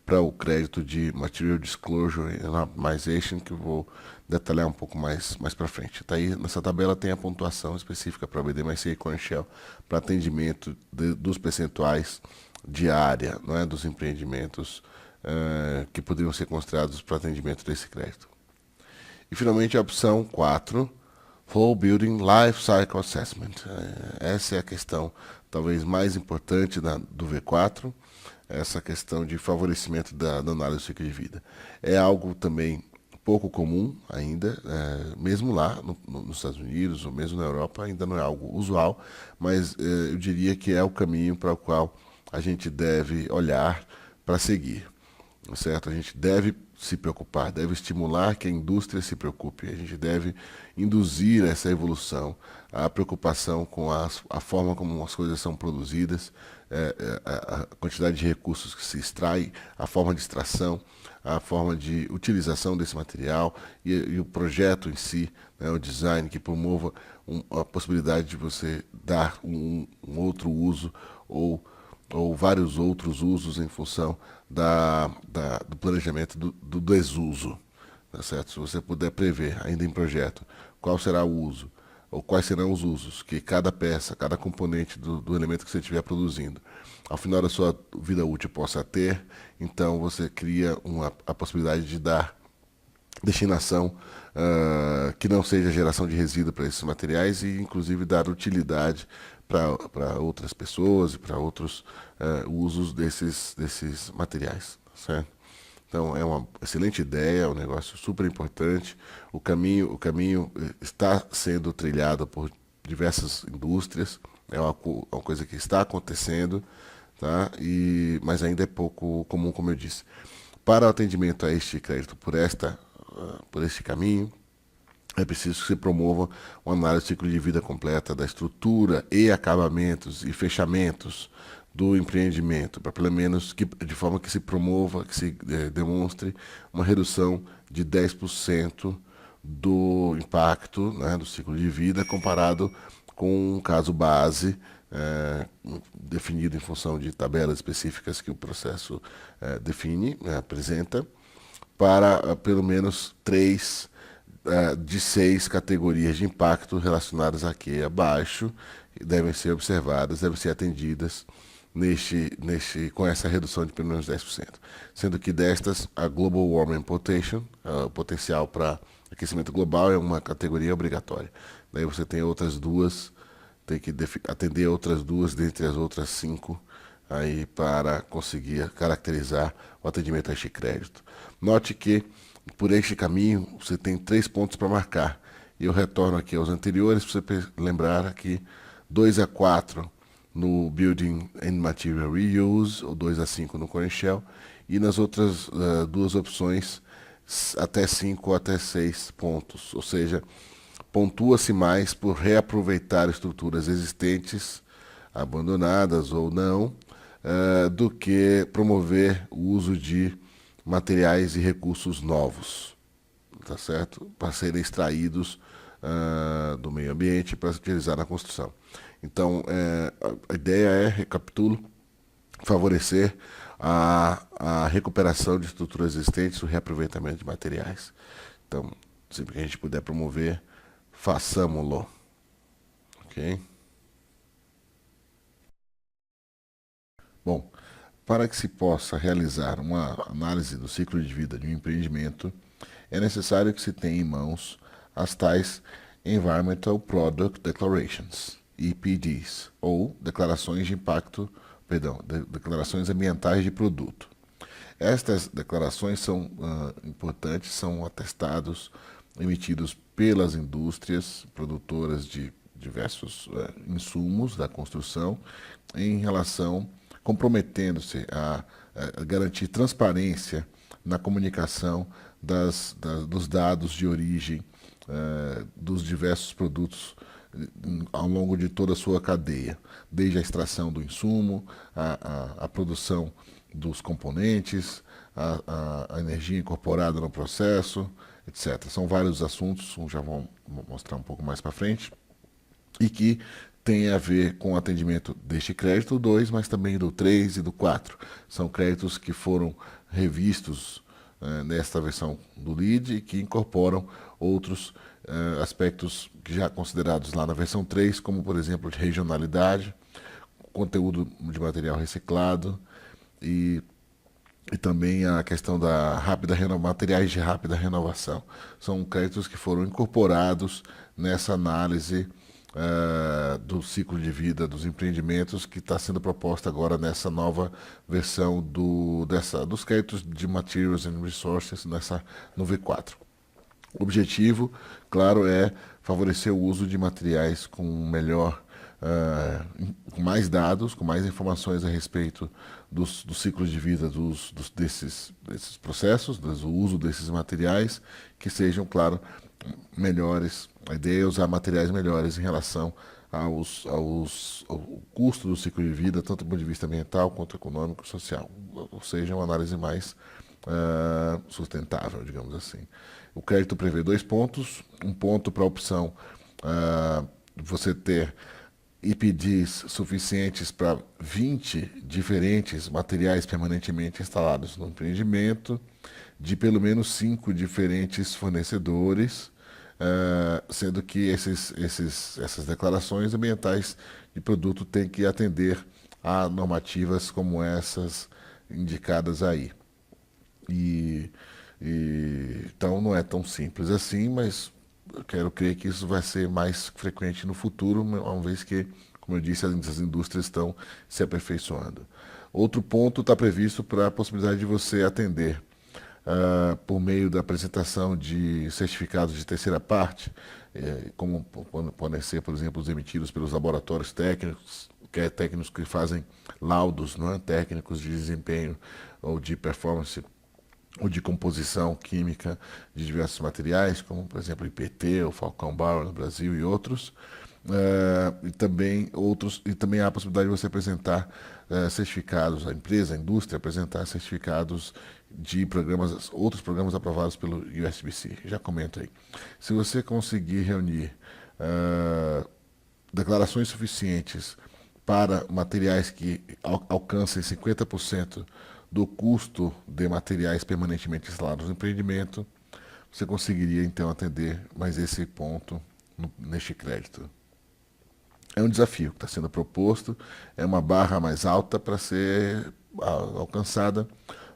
para o crédito de Material Disclosure and Optimization, que eu vou detalhar um pouco mais para frente. Tá aí, nessa tabela tem a pontuação específica para BD mais C e Core Shell, para atendimento dos percentuais de área, não é, dos empreendimentos que poderiam ser considerados para atendimento desse crédito. E finalmente a opção 4, Full Building Life Cycle Assessment. Essa é a questão talvez mais importante do V4, essa questão de favorecimento da análise do ciclo de vida. É algo também pouco comum ainda, mesmo lá nos Estados Unidos ou mesmo na Europa, ainda não é algo usual, mas eu diria que é o caminho para o qual a gente deve olhar para seguir. certo? A gente deve se preocupar, deve estimular que a indústria se preocupe. A gente deve induzir essa evolução, a preocupação com a forma como as coisas são produzidas, a quantidade de recursos que se extrai, a forma de extração, a forma de utilização desse material e o projeto em si, né, o design que promova a possibilidade de você dar um outro uso ou vários outros usos em função do planejamento do desuso. Tá certo? Se você puder prever, ainda em projeto, qual será o uso, ou quais serão os usos que cada peça, cada componente do elemento que você estiver produzindo, ao final da sua vida útil possa ter, então você cria a possibilidade de dar destinação que não seja geração de resíduo para esses materiais e, inclusive, dar utilidade para outras pessoas e para outros usos desses materiais, certo? Então, é uma excelente ideia, é um negócio super importante. O caminho está sendo trilhado por diversas indústrias, é uma coisa que está acontecendo, tá? Mas ainda é pouco comum, como eu disse. Para o atendimento a este crédito por este caminho, é preciso que se promova uma análise do ciclo de vida completa da estrutura e acabamentos e fechamentos do empreendimento, para pelo menos de forma que se promova, que se demonstre uma redução de 10% do impacto, né, do ciclo de vida comparado com um caso base definido em função de tabelas específicas que o processo define, apresenta, para pelo menos três de 6 categorias de impacto relacionadas aqui abaixo, devem ser observadas, devem ser atendidas com essa redução de pelo menos 10%. Sendo que destas, a Global Warming Potential, o potencial para aquecimento global, é uma categoria obrigatória. Daí você tem outras duas, tem que atender outras duas dentre as outras 5 aí para conseguir caracterizar o atendimento a este crédito. Note que por este caminho você tem 3 pontos para marcar. E eu retorno aqui aos anteriores para você lembrar aqui 2 a 4 no Building and Material Reuse, ou 2 a 5 no Core Shell, e nas outras duas opções até 5 ou até 6 pontos. Ou seja, pontua-se mais por reaproveitar estruturas existentes, abandonadas ou não, do que promover o uso de materiais e recursos novos, tá certo? Para serem extraídos do meio ambiente para se utilizar na construção. Então, a ideia é, recapitulo, favorecer a recuperação de estruturas existentes, o reaproveitamento de materiais. Então, sempre que a gente puder promover, façamo-lo. Ok? Bom, para que se possa realizar uma análise do ciclo de vida de um empreendimento, é necessário que se tenha em mãos as tais Environmental Product Declarations, EPDs, ou declarações de impacto, perdão, declarações ambientais de produto. Estas declarações são importantes, são atestados emitidos pelas indústrias produtoras de diversos insumos da construção em relação, comprometendo-se a garantir transparência na comunicação dos dados de origem dos diversos produtos ao longo de toda a sua cadeia, desde a extração do insumo, a produção dos componentes, a energia incorporada no processo, etc. São vários assuntos, já vou mostrar um pouco mais para frente, e que tem a ver com o atendimento deste crédito 2, mas também do 3 e do 4. São créditos que foram revistos nesta versão do LEED e que incorporam outros aspectos já considerados lá na versão 3, como, por exemplo, de regionalidade, conteúdo de material reciclado e também a questão da materiais de rápida renovação. São créditos que foram incorporados nessa análise do ciclo de vida dos empreendimentos que está sendo proposta agora nessa nova versão dos créditos de Materials and Resources no V4. O objetivo, claro, é favorecer o uso de materiais com melhor com mais dados, com mais informações a respeito do ciclo de vida desses processos, do uso desses materiais, que sejam, claro, melhores. A ideia é usar materiais melhores em relação ao custo do ciclo de vida, tanto do ponto de vista ambiental quanto econômico e social. Ou seja, uma análise mais sustentável, digamos assim. O crédito prevê 2 pontos, um ponto para a opção você ter IPDs suficientes para 20 diferentes materiais permanentemente instalados no empreendimento, de pelo menos 5 diferentes fornecedores, sendo que essas declarações ambientais de produto têm que atender a normativas como essas indicadas aí. Então não é tão simples assim, mas eu quero crer que isso vai ser mais frequente no futuro, uma vez que, como eu disse, as indústrias estão se aperfeiçoando. Outro ponto está previsto para a possibilidade de você atender, por meio da apresentação de certificados de terceira parte, como podem ser, por exemplo, os emitidos pelos laboratórios técnicos, técnicos que fazem laudos, não é? Técnicos de desempenho ou de performance ou de composição química de diversos materiais, como por exemplo o IPT, o Falcão Bauer no Brasil e outros. E também há a possibilidade de você apresentar certificados, a empresa, a indústria apresentar certificados de outros programas aprovados pelo USBC. Já comento aí. Se você conseguir reunir declarações suficientes para materiais que alcancem 50% do custo de materiais permanentemente instalados no empreendimento, você conseguiria então atender mais esse ponto neste crédito. É um desafio que está sendo proposto, é uma barra mais alta para ser alcançada,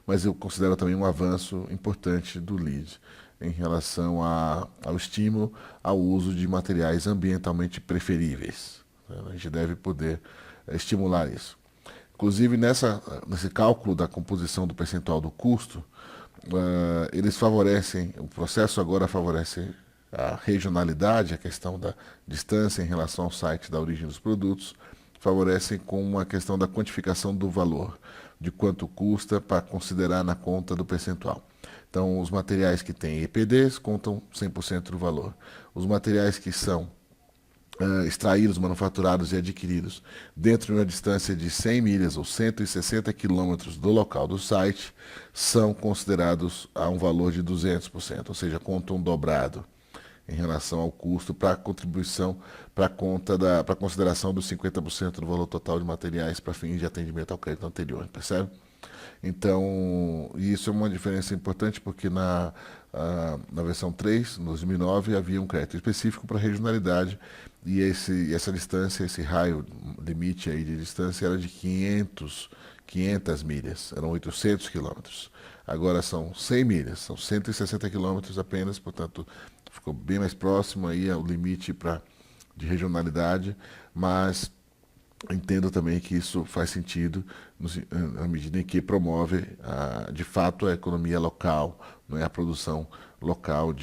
mas eu considero também um avanço importante do LEED em relação ao estímulo ao uso de materiais ambientalmente preferíveis. A gente deve poder estimular isso. Inclusive, nesse cálculo da composição do percentual do custo, eles favorecem, o processo agora favorece a regionalidade, a questão da distância em relação ao site da origem dos produtos, favorecem com a questão da quantificação do valor, de quanto custa para considerar na conta do percentual. Então, os materiais que têm EPDs contam 100% do valor. Os materiais que são extraídos, manufaturados e adquiridos dentro de uma distância de 100 milhas ou 160 quilômetros do local do site são considerados a um valor de 200%, ou seja, contam dobrado em relação ao custo para a contribuição para a consideração dos 50% do valor total de materiais para fins de atendimento ao crédito anterior, percebe? Então, isso é uma diferença importante porque na versão 3, em 2009, havia um crédito específico para regionalidade e essa distância, esse raio limite aí de distância era de 500 milhas, eram 800 quilômetros. Agora são 100 milhas, são 160 quilômetros apenas, portanto ficou bem mais próximo aí ao limite de regionalidade, mas entendo também que isso faz sentido na medida em que promove, de fato, a economia local, não é a produção local,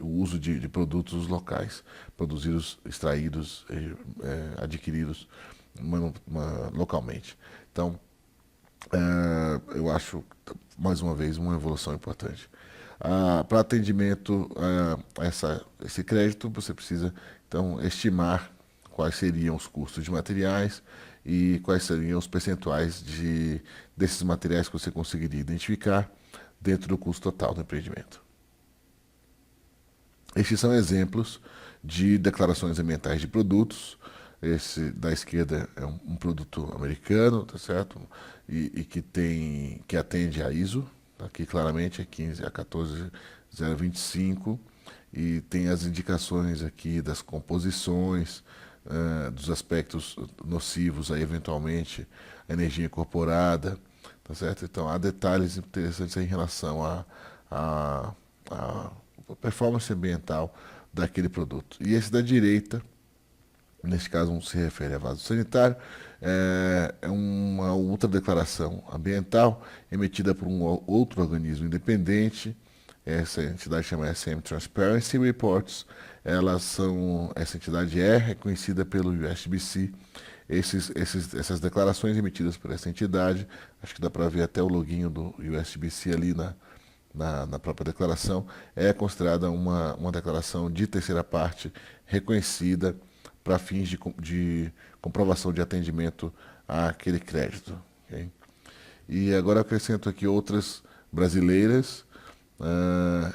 o uso de produtos locais, produzidos, extraídos, adquiridos localmente. Então, eu acho, mais uma vez, uma evolução importante. Para atendimento a esse crédito, você precisa, então, estimar quais seriam os custos de materiais e quais seriam os percentuais desses materiais que você conseguiria identificar dentro do custo total do empreendimento. Estes são exemplos de declarações ambientais de produtos. Esse da esquerda é um produto americano, tá certo? E que atende a ISO, aqui claramente é 14025, e tem as indicações aqui das composições, dos aspectos nocivos, aí, eventualmente, a energia incorporada, tá certo? Então, há detalhes interessantes em relação à performance ambiental daquele produto. E esse da direita, neste caso não se refere a vaso sanitário, é uma outra declaração ambiental emitida por um outro organismo independente, essa entidade chama SM Transparency Reports. Essa entidade é reconhecida pelo USBC. Essas declarações emitidas por essa entidade, acho que dá para ver até o loginho do USBC ali na própria declaração, é considerada uma declaração de terceira parte reconhecida para fins de comprovação de atendimento àquele crédito. Okay? E agora eu acrescento aqui outras brasileiras,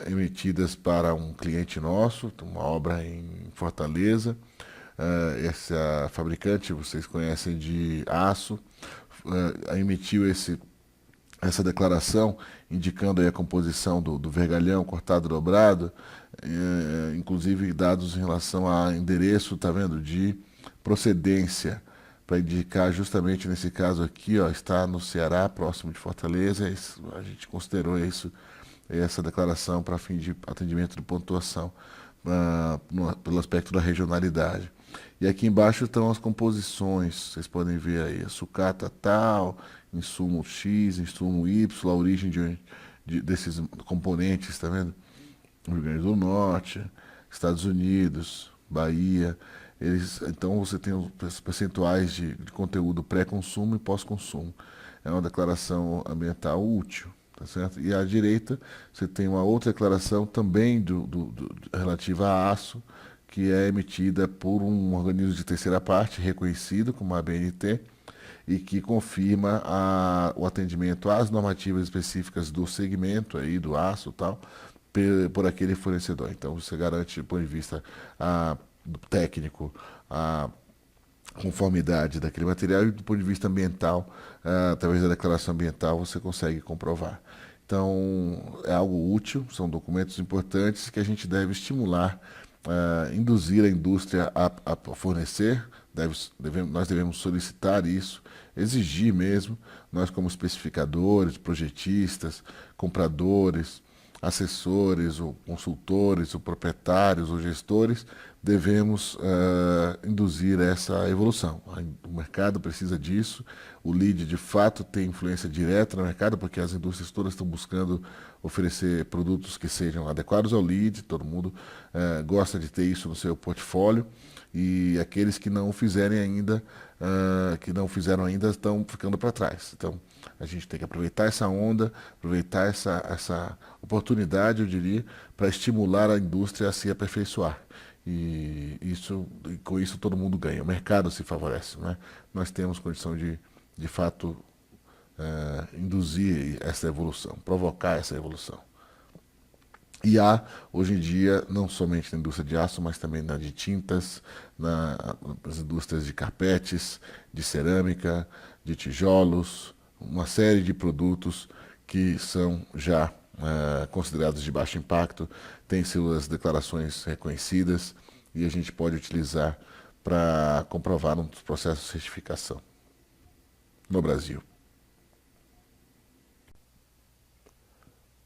emitidas para um cliente nosso, uma obra em Fortaleza. Essa fabricante, vocês conhecem, de aço, emitiu essa declaração indicando aí a composição do vergalhão cortado dobrado, inclusive dados em relação a endereço, tá vendo, de procedência, para indicar justamente nesse caso aqui, ó, está no Ceará, próximo de Fortaleza. A gente considerou essa declaração para fim de atendimento de pontuação, pelo aspecto da regionalidade. E aqui embaixo estão as composições, vocês podem ver aí, a sucata tal, insumo X, insumo Y, a origem desses componentes, tá vendo? Rio Grande do Norte, Estados Unidos, Bahia. Então você tem os percentuais de conteúdo pré-consumo e pós-consumo. É uma declaração ambiental útil, tá certo? E à direita você tem uma outra declaração também relativa a aço, que é emitida por um organismo de terceira parte reconhecido como a ABNT e que confirma o atendimento às normativas específicas do segmento aí do aço e tal, por aquele fornecedor. Então você garante, do ponto de vista técnico, a conformidade daquele material, e do ponto de vista ambiental, através da declaração ambiental, você consegue comprovar. Então, é algo útil, são documentos importantes que a gente deve estimular, induzir a indústria a fornecer. Nós devemos solicitar isso, exigir mesmo, nós como especificadores, projetistas, compradores, assessores, ou consultores, ou proprietários, ou gestores, devemos induzir essa evolução. O mercado precisa disso, o LEED de fato tem influência direta no mercado, porque as indústrias todas estão buscando oferecer produtos que sejam adequados ao LEED, todo mundo gosta de ter isso no seu portfólio, e aqueles que não fizerem ainda, estão ficando para trás. Então, a gente tem que aproveitar essa onda, aproveitar essa oportunidade, eu diria, para estimular a indústria a se aperfeiçoar. E com isso todo mundo ganha, o mercado se favorece, né? Nós temos condição de fato, induzir essa evolução, provocar essa evolução. E há, hoje em dia, não somente na indústria de aço, mas também na de tintas, nas indústrias de carpetes, de cerâmica, de tijolos, uma série de produtos que são já considerados de baixo impacto, têm suas declarações reconhecidas e a gente pode utilizar para comprovar nos processos de certificação no Brasil.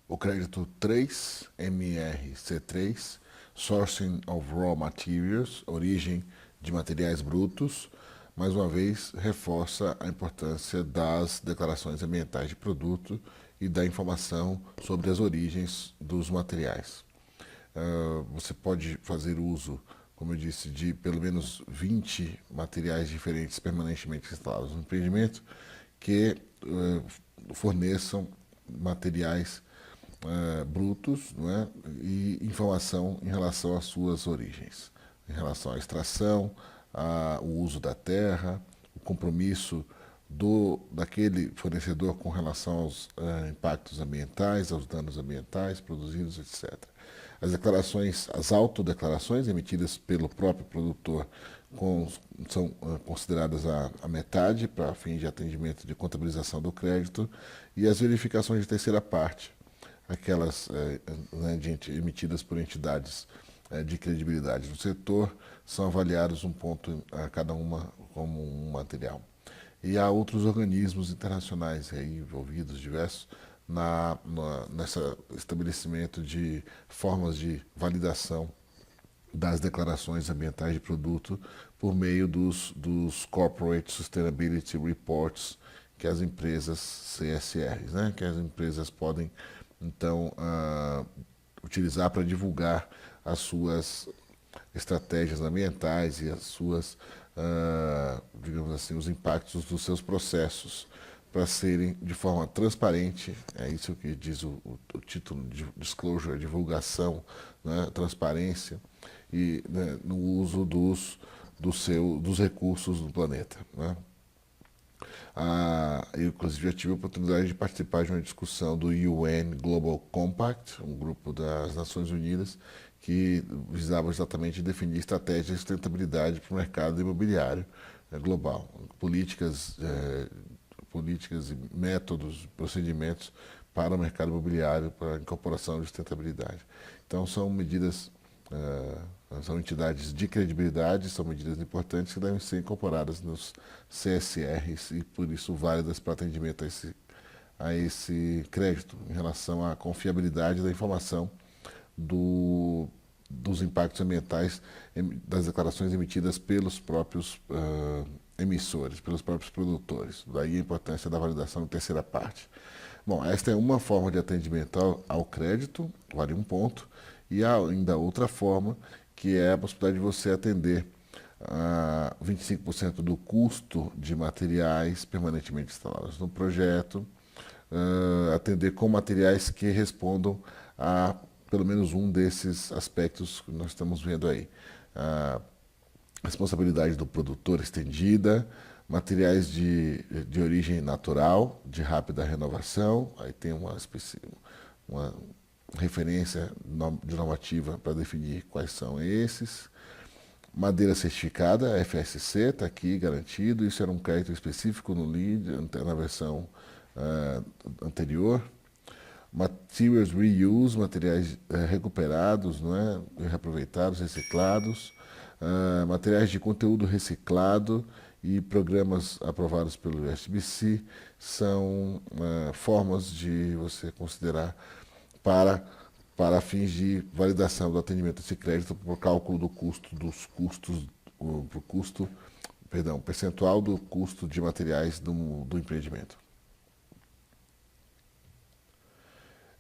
O crédito 3, MRC3, Sourcing of Raw Materials, origem de materiais brutos, mais uma vez reforça a importância das declarações ambientais de produto e da informação sobre as origens dos materiais. Você pode fazer uso, como eu disse, de pelo menos 20 materiais diferentes permanentemente instalados no empreendimento que forneçam materiais brutos, não é? E informação em relação às suas origens, em relação à extração, ao uso da terra, o compromisso daquele fornecedor com relação aos impactos ambientais, aos danos ambientais produzidos, etc. As autodeclarações emitidas pelo próprio produtor são consideradas a metade para fins de atendimento de contabilização do crédito, e as verificações de terceira parte, aquelas emitidas por entidades de credibilidade do setor, são avaliados um ponto a cada uma como um material. E há outros organismos internacionais aí envolvidos, diversos, nesse estabelecimento de formas de validação das declarações ambientais de produto por meio dos Corporate Sustainability Reports, que as empresas CSRs, né, que as empresas podem, então, utilizar para divulgar as suas estratégias ambientais e as suas, digamos assim, os impactos dos seus processos para serem de forma transparente, é isso que diz o título de disclosure, divulgação, né, transparência, e né, no uso dos recursos do planeta. Né? Eu, inclusive, já tive a oportunidade de participar de uma discussão do UN Global Compact, um grupo das Nações Unidas, que visava exatamente definir estratégias de sustentabilidade para o mercado imobiliário global, políticas e métodos, procedimentos para o mercado imobiliário, para a incorporação de sustentabilidade. Então, são medidas, são entidades de credibilidade, são medidas importantes que devem ser incorporadas nos CSRs e, por isso, válidas para atendimento a esse crédito, em relação à confiabilidade da informação dos impactos ambientais das declarações emitidas pelos próprios emissores, pelos próprios produtores. Daí a importância da validação em terceira parte. Bom, esta é uma forma de atendimento ao crédito, vale um ponto, e há ainda outra forma, que é a possibilidade de você atender a 25% do custo de materiais permanentemente instalados no projeto, atender com materiais que respondam a pelo menos um desses aspectos que nós estamos vendo aí. A responsabilidade do produtor estendida, materiais de origem natural, de rápida renovação, aí tem uma referência de normativa para definir quais são esses. Madeira certificada, FSC, está aqui garantido, isso era um crédito específico no LEED, na versão anterior. Materials reuse, materiais recuperados, não é? Reaproveitados, reciclados, materiais de conteúdo reciclado e programas aprovados pelo SBC são formas de você considerar para fins de validação do atendimento desse crédito por cálculo do custo percentual do custo de materiais do empreendimento.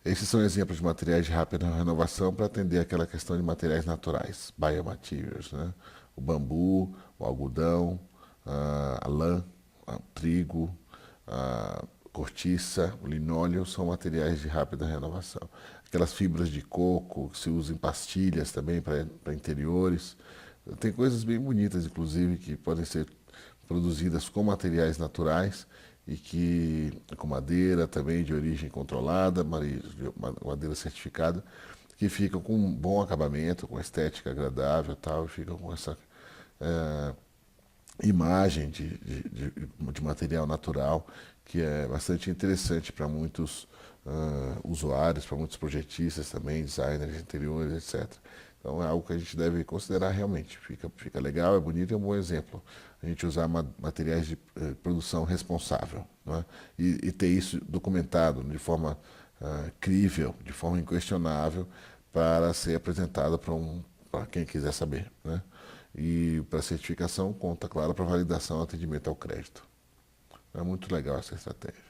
Esses são exemplos de materiais de rápida renovação para atender aquela questão de materiais naturais, biomaterials, né? O bambu, o algodão, a lã, o trigo, a cortiça, o linóleo são materiais de rápida renovação. Aquelas fibras de coco que se usam em pastilhas também para interiores. Tem coisas bem bonitas, inclusive, que podem ser produzidas com materiais naturais e que com madeira também de origem controlada, madeira certificada, que ficam com um bom acabamento, com estética agradável, tal, e ficam com essa imagem de material natural que é bastante interessante para muitos usuários, para muitos projetistas também, designers de interiores, etc. Então é algo que a gente deve considerar realmente. Fica legal, é bonito e é um bom exemplo. A gente usar materiais de produção responsável, não é? E ter isso documentado de forma crível, de forma inquestionável, para ser apresentado para quem quiser saber. Né? E para certificação conta, claro, para validação e atendimento ao crédito. É muito legal essa estratégia.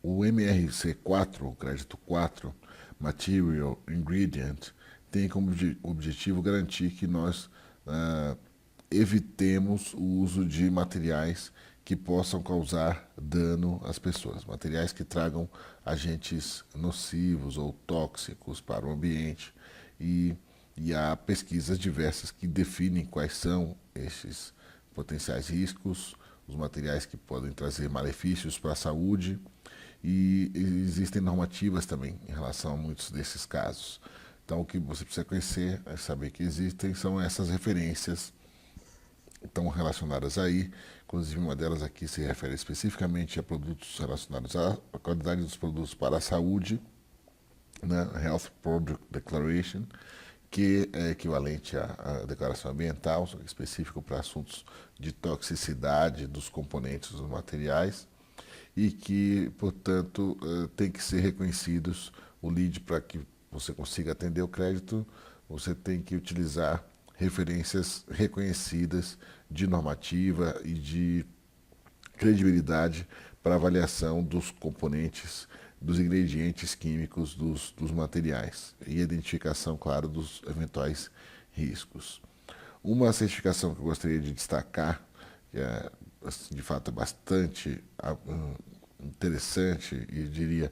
O MRC4, o crédito 4, Material Ingredient, tem como objetivo garantir que nós evitemos o uso de materiais que possam causar dano às pessoas, materiais que tragam agentes nocivos ou tóxicos para o ambiente. E há pesquisas diversas que definem quais são esses potenciais riscos, os materiais que podem trazer malefícios para a saúde, e existem normativas também em relação a muitos desses casos. Então, o que você precisa conhecer, é saber que existem, são essas referências que estão relacionadas aí. Inclusive, uma delas aqui se refere especificamente a produtos relacionados à qualidade dos produtos para a saúde, né? Health Product Declaration, que é equivalente à declaração ambiental, só que específico para assuntos de toxicidade dos componentes dos materiais, e que, portanto, tem que ser reconhecidos. O LEED, para que você consiga atender o crédito, você tem que utilizar referências reconhecidas de normativa e de credibilidade para avaliação dos componentes, dos ingredientes químicos dos materiais e identificação, claro, dos eventuais riscos. Uma certificação que eu gostaria de destacar, que é, assim, de fato é bastante interessante e diria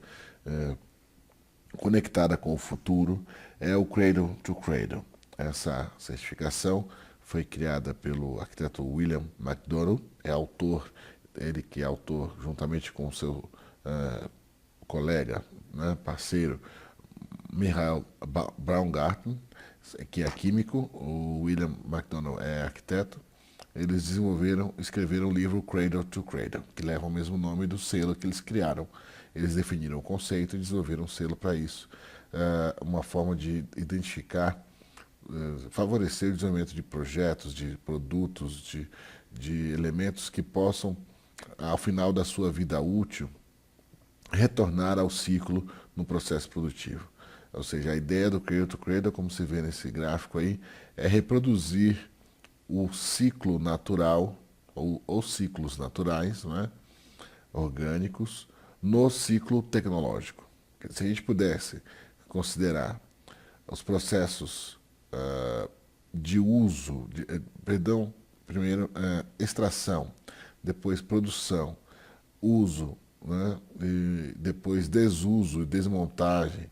conectada com o futuro, é o Cradle to Cradle. Essa certificação foi criada pelo arquiteto William McDonnell, é autor, ele que é autor juntamente com o seu colega, né, parceiro, Michael Baumgarten, que é químico, o William McDonnell é arquiteto. Eles escreveram o livro Cradle to Cradle, que leva o mesmo nome do selo que eles criaram. Eles definiram o conceito e desenvolveram um selo para isso. Uma forma de identificar, favorecer o desenvolvimento de projetos, de produtos, de elementos que possam, ao final da sua vida útil, retornar ao ciclo no processo produtivo. Ou seja, a ideia do Cradle to Cradle, como se vê nesse gráfico aí, é reproduzir o ciclo natural, ou ciclos naturais, né, orgânicos, no ciclo tecnológico. Se a gente pudesse considerar os processos de uso, primeiro extração, depois produção, uso, né, e depois desuso e desmontagem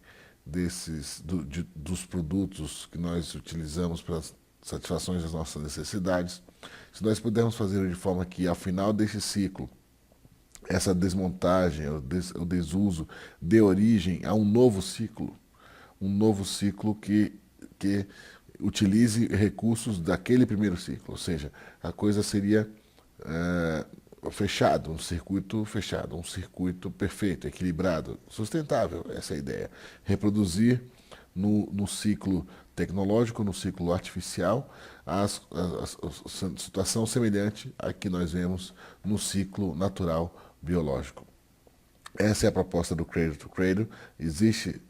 dos produtos que nós utilizamos para satisfações das nossas necessidades, se nós pudermos fazer de forma que, ao final desse ciclo, essa desmontagem, o desuso, dê origem a um novo ciclo que utilize recursos daquele primeiro ciclo, ou seja, a coisa seria fechado, um circuito fechado, um circuito perfeito, equilibrado, sustentável, essa é a ideia. Reproduzir no ciclo tecnológico, no ciclo artificial, a situação semelhante à que nós vemos no ciclo natural biológico. Essa é a proposta do Cradle to Cradle. Existe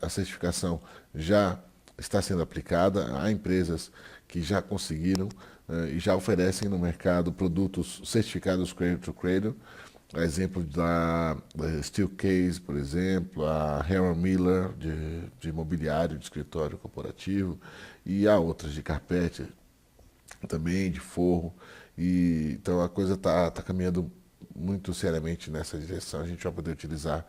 a certificação, já está sendo aplicada. Há empresas que já conseguiram e já oferecem no mercado produtos certificados Cradle to Cradle. A exemplo da Steelcase, por exemplo, a Herman Miller de mobiliário, de escritório corporativo, e há outras de carpete também, de forro. Então a coisa está caminhando muito seriamente nessa direção. A gente vai poder utilizar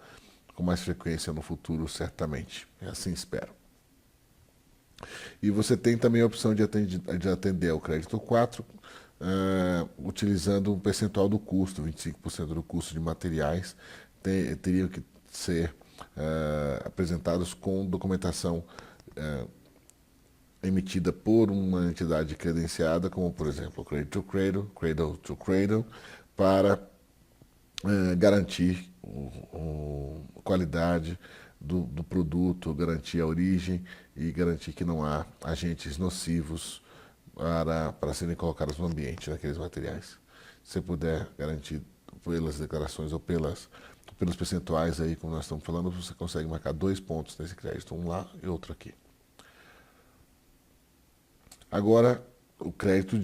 com mais frequência no futuro, certamente. Assim espero. E você tem também a opção de atender ao crédito 4, utilizando um percentual do custo, 25% do custo de materiais teriam que ser apresentados com documentação emitida por uma entidade credenciada, como por exemplo o Cradle to Cradle, para garantir a qualidade do produto, garantir a origem e garantir que não há agentes nocivos para serem colocados no ambiente naqueles materiais. Se puder garantir pelas declarações ou pelos percentuais aí, como nós estamos falando, você consegue marcar 2 pontos nesse crédito, um lá e outro aqui. Agora, o crédito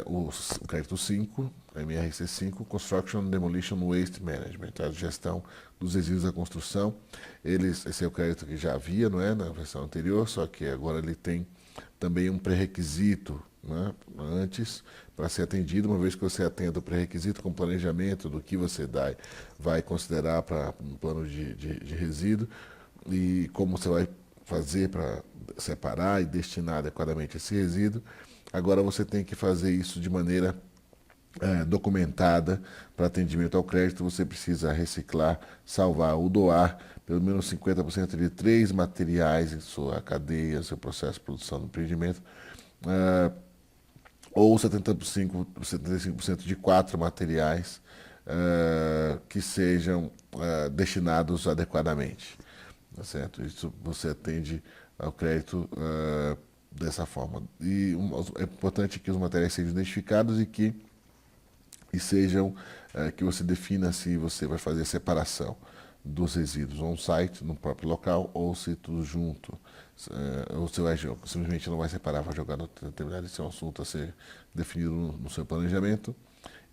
o crédito 5, MRC 5, Construction Demolition Waste Management, a gestão dos resíduos da construção. Esse é o crédito que já havia, não é, na versão anterior, só que agora ele tem também um pré-requisito, né, antes, para ser atendido. Uma vez que você atenda o pré-requisito com planejamento do que você vai considerar para um plano de resíduo e como você vai fazer para separar e destinar adequadamente esse resíduo, agora você tem que fazer isso de maneira documentada para atendimento ao crédito. Você precisa reciclar, salvar ou doar pelo menos 50% de 3 materiais em sua cadeia, seu processo de produção do empreendimento, ou 75% de 4 materiais que sejam destinados adequadamente. Tá certo? Isso você atende ao crédito dessa forma. E é importante que os materiais sejam identificados e que você defina se você vai fazer a separação dos resíduos on-site, no próprio local, ou se tudo junto. Ou você simplesmente não vai separar, vai jogar no determinado. Esse é um assunto a ser definido no seu planejamento.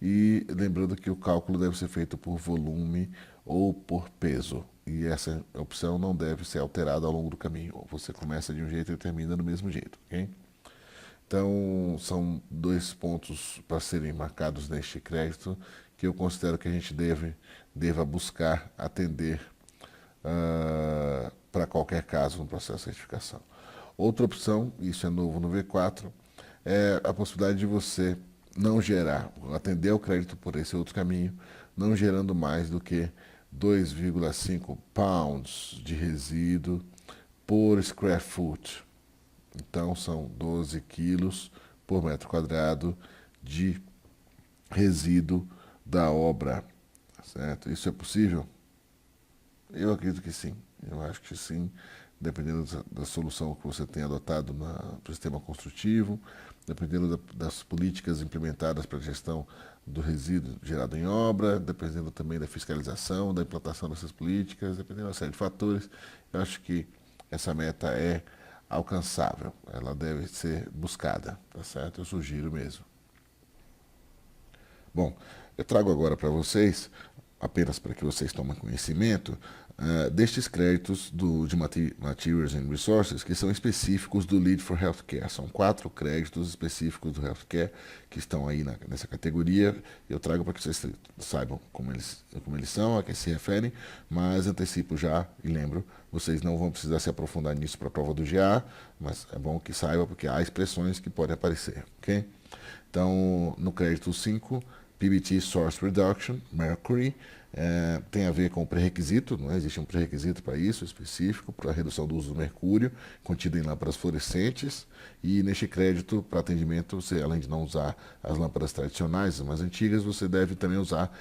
e lembrando que o cálculo deve ser feito por volume ou por peso. E essa opção não deve ser alterada ao longo do caminho. Você começa de um jeito e termina do mesmo jeito, ok? Então, são dois pontos para serem marcados neste crédito que eu considero que a gente deva buscar atender para qualquer caso no processo de certificação. Outra opção, isso é novo no V4, é a possibilidade de você não gerar, atender ao crédito por esse outro caminho, não gerando mais do que 2,5 pounds de resíduo por square foot. Então são 12 quilos por metro quadrado de resíduo da obra, certo? Isso é possível? Eu acredito que sim. Eu acho que sim, dependendo da solução que você tenha adotado no sistema construtivo, dependendo das políticas implementadas para a gestão do resíduo gerado em obra, dependendo também da fiscalização, da implantação dessas políticas, dependendo de uma série de fatores, eu acho que essa meta é alcançável, ela deve ser buscada, tá certo? Eu sugiro mesmo. Bom, eu trago agora para vocês, apenas para que vocês tomem conhecimento, destes créditos de Materials and Resources que são específicos do Lead for Healthcare. São 4 créditos específicos do Healthcare que estão aí nessa categoria. Eu trago para que vocês saibam como eles são, a que se referem, mas antecipo já e lembro, vocês não vão precisar se aprofundar nisso para a prova do GA, mas é bom que saiba porque há expressões que podem aparecer, ok? Então, no crédito 5, PBT Source Reduction, Mercury, tem a ver com o pré-requisito, não é? Existe um pré-requisito para isso, específico, para a redução do uso do mercúrio, contido em lâmpadas fluorescentes, e neste crédito, para atendimento, você, além de não usar as lâmpadas tradicionais, as mais antigas, você deve também usar,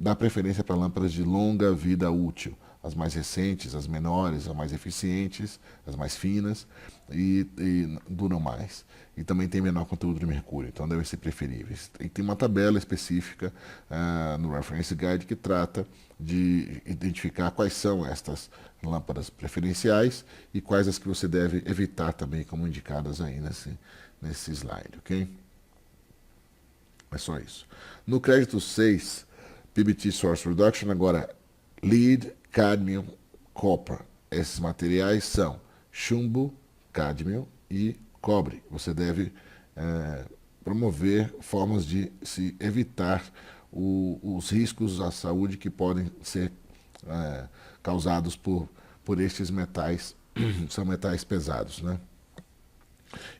dar preferência para lâmpadas de longa vida útil, as mais recentes, as menores, as mais eficientes, as mais finas e duram mais. E também tem menor conteúdo de mercúrio, então devem ser preferíveis. E tem uma tabela específica no Reference Guide que trata de identificar quais são estas lâmpadas preferenciais e quais as que você deve evitar também, como indicadas aí nesse slide, ok? É só isso. No crédito 6, PBT Source Reduction, agora Lead, Cadmium, Copper. Esses materiais são chumbo, cádmio e cobre. Você deve promover formas de se evitar os riscos à saúde que podem ser causados por estes metais, são metais pesados, né?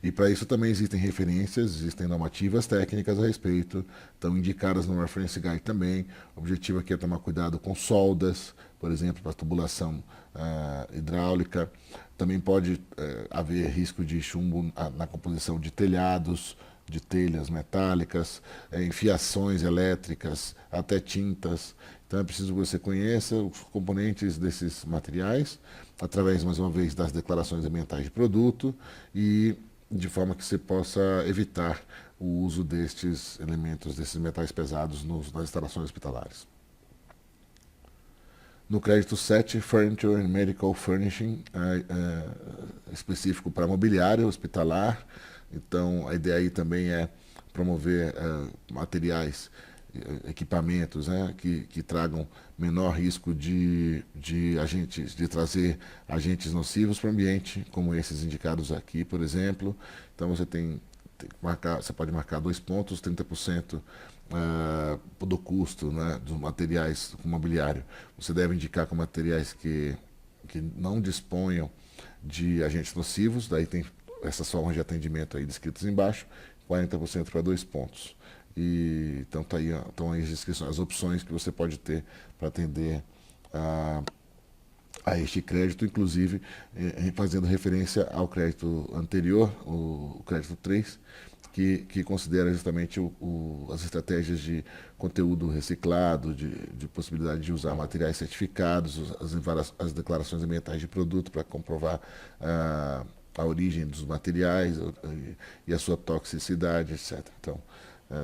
E para isso também existem referências, existem normativas técnicas a respeito, estão indicadas no Reference Guide também. O objetivo aqui é tomar cuidado com soldas, por exemplo, para tubulação hidráulica. Também pode haver risco de chumbo na composição de telhados, de telhas metálicas, enfiações elétricas, até tintas. Então é preciso que você conheça os componentes desses materiais, através, mais uma vez, das declarações ambientais de produto e de forma que você possa evitar o uso destes elementos, desses metais pesados nas instalações hospitalares. No crédito 7, Furniture and Medical Furnishing, específico para mobiliário hospitalar. Então, a ideia aí também é promover materiais, equipamentos, né, que tragam menor risco de trazer agentes nocivos para o ambiente, como esses indicados aqui, por exemplo. Então, você você pode marcar 2 pontos, 30% do custo, né, dos materiais com mobiliário. Você deve indicar com materiais que não disponham de agentes nocivos, daí tem essas formas de atendimento aí descritas embaixo, 40% para 2 pontos. E então tá aí, estão aí as opções que você pode ter para atender a este crédito, inclusive fazendo referência ao crédito anterior, o crédito 3, que considera justamente as estratégias de conteúdo reciclado, de possibilidade de usar materiais certificados, as declarações ambientais de produto para comprovar a origem dos materiais e a sua toxicidade, etc. Então,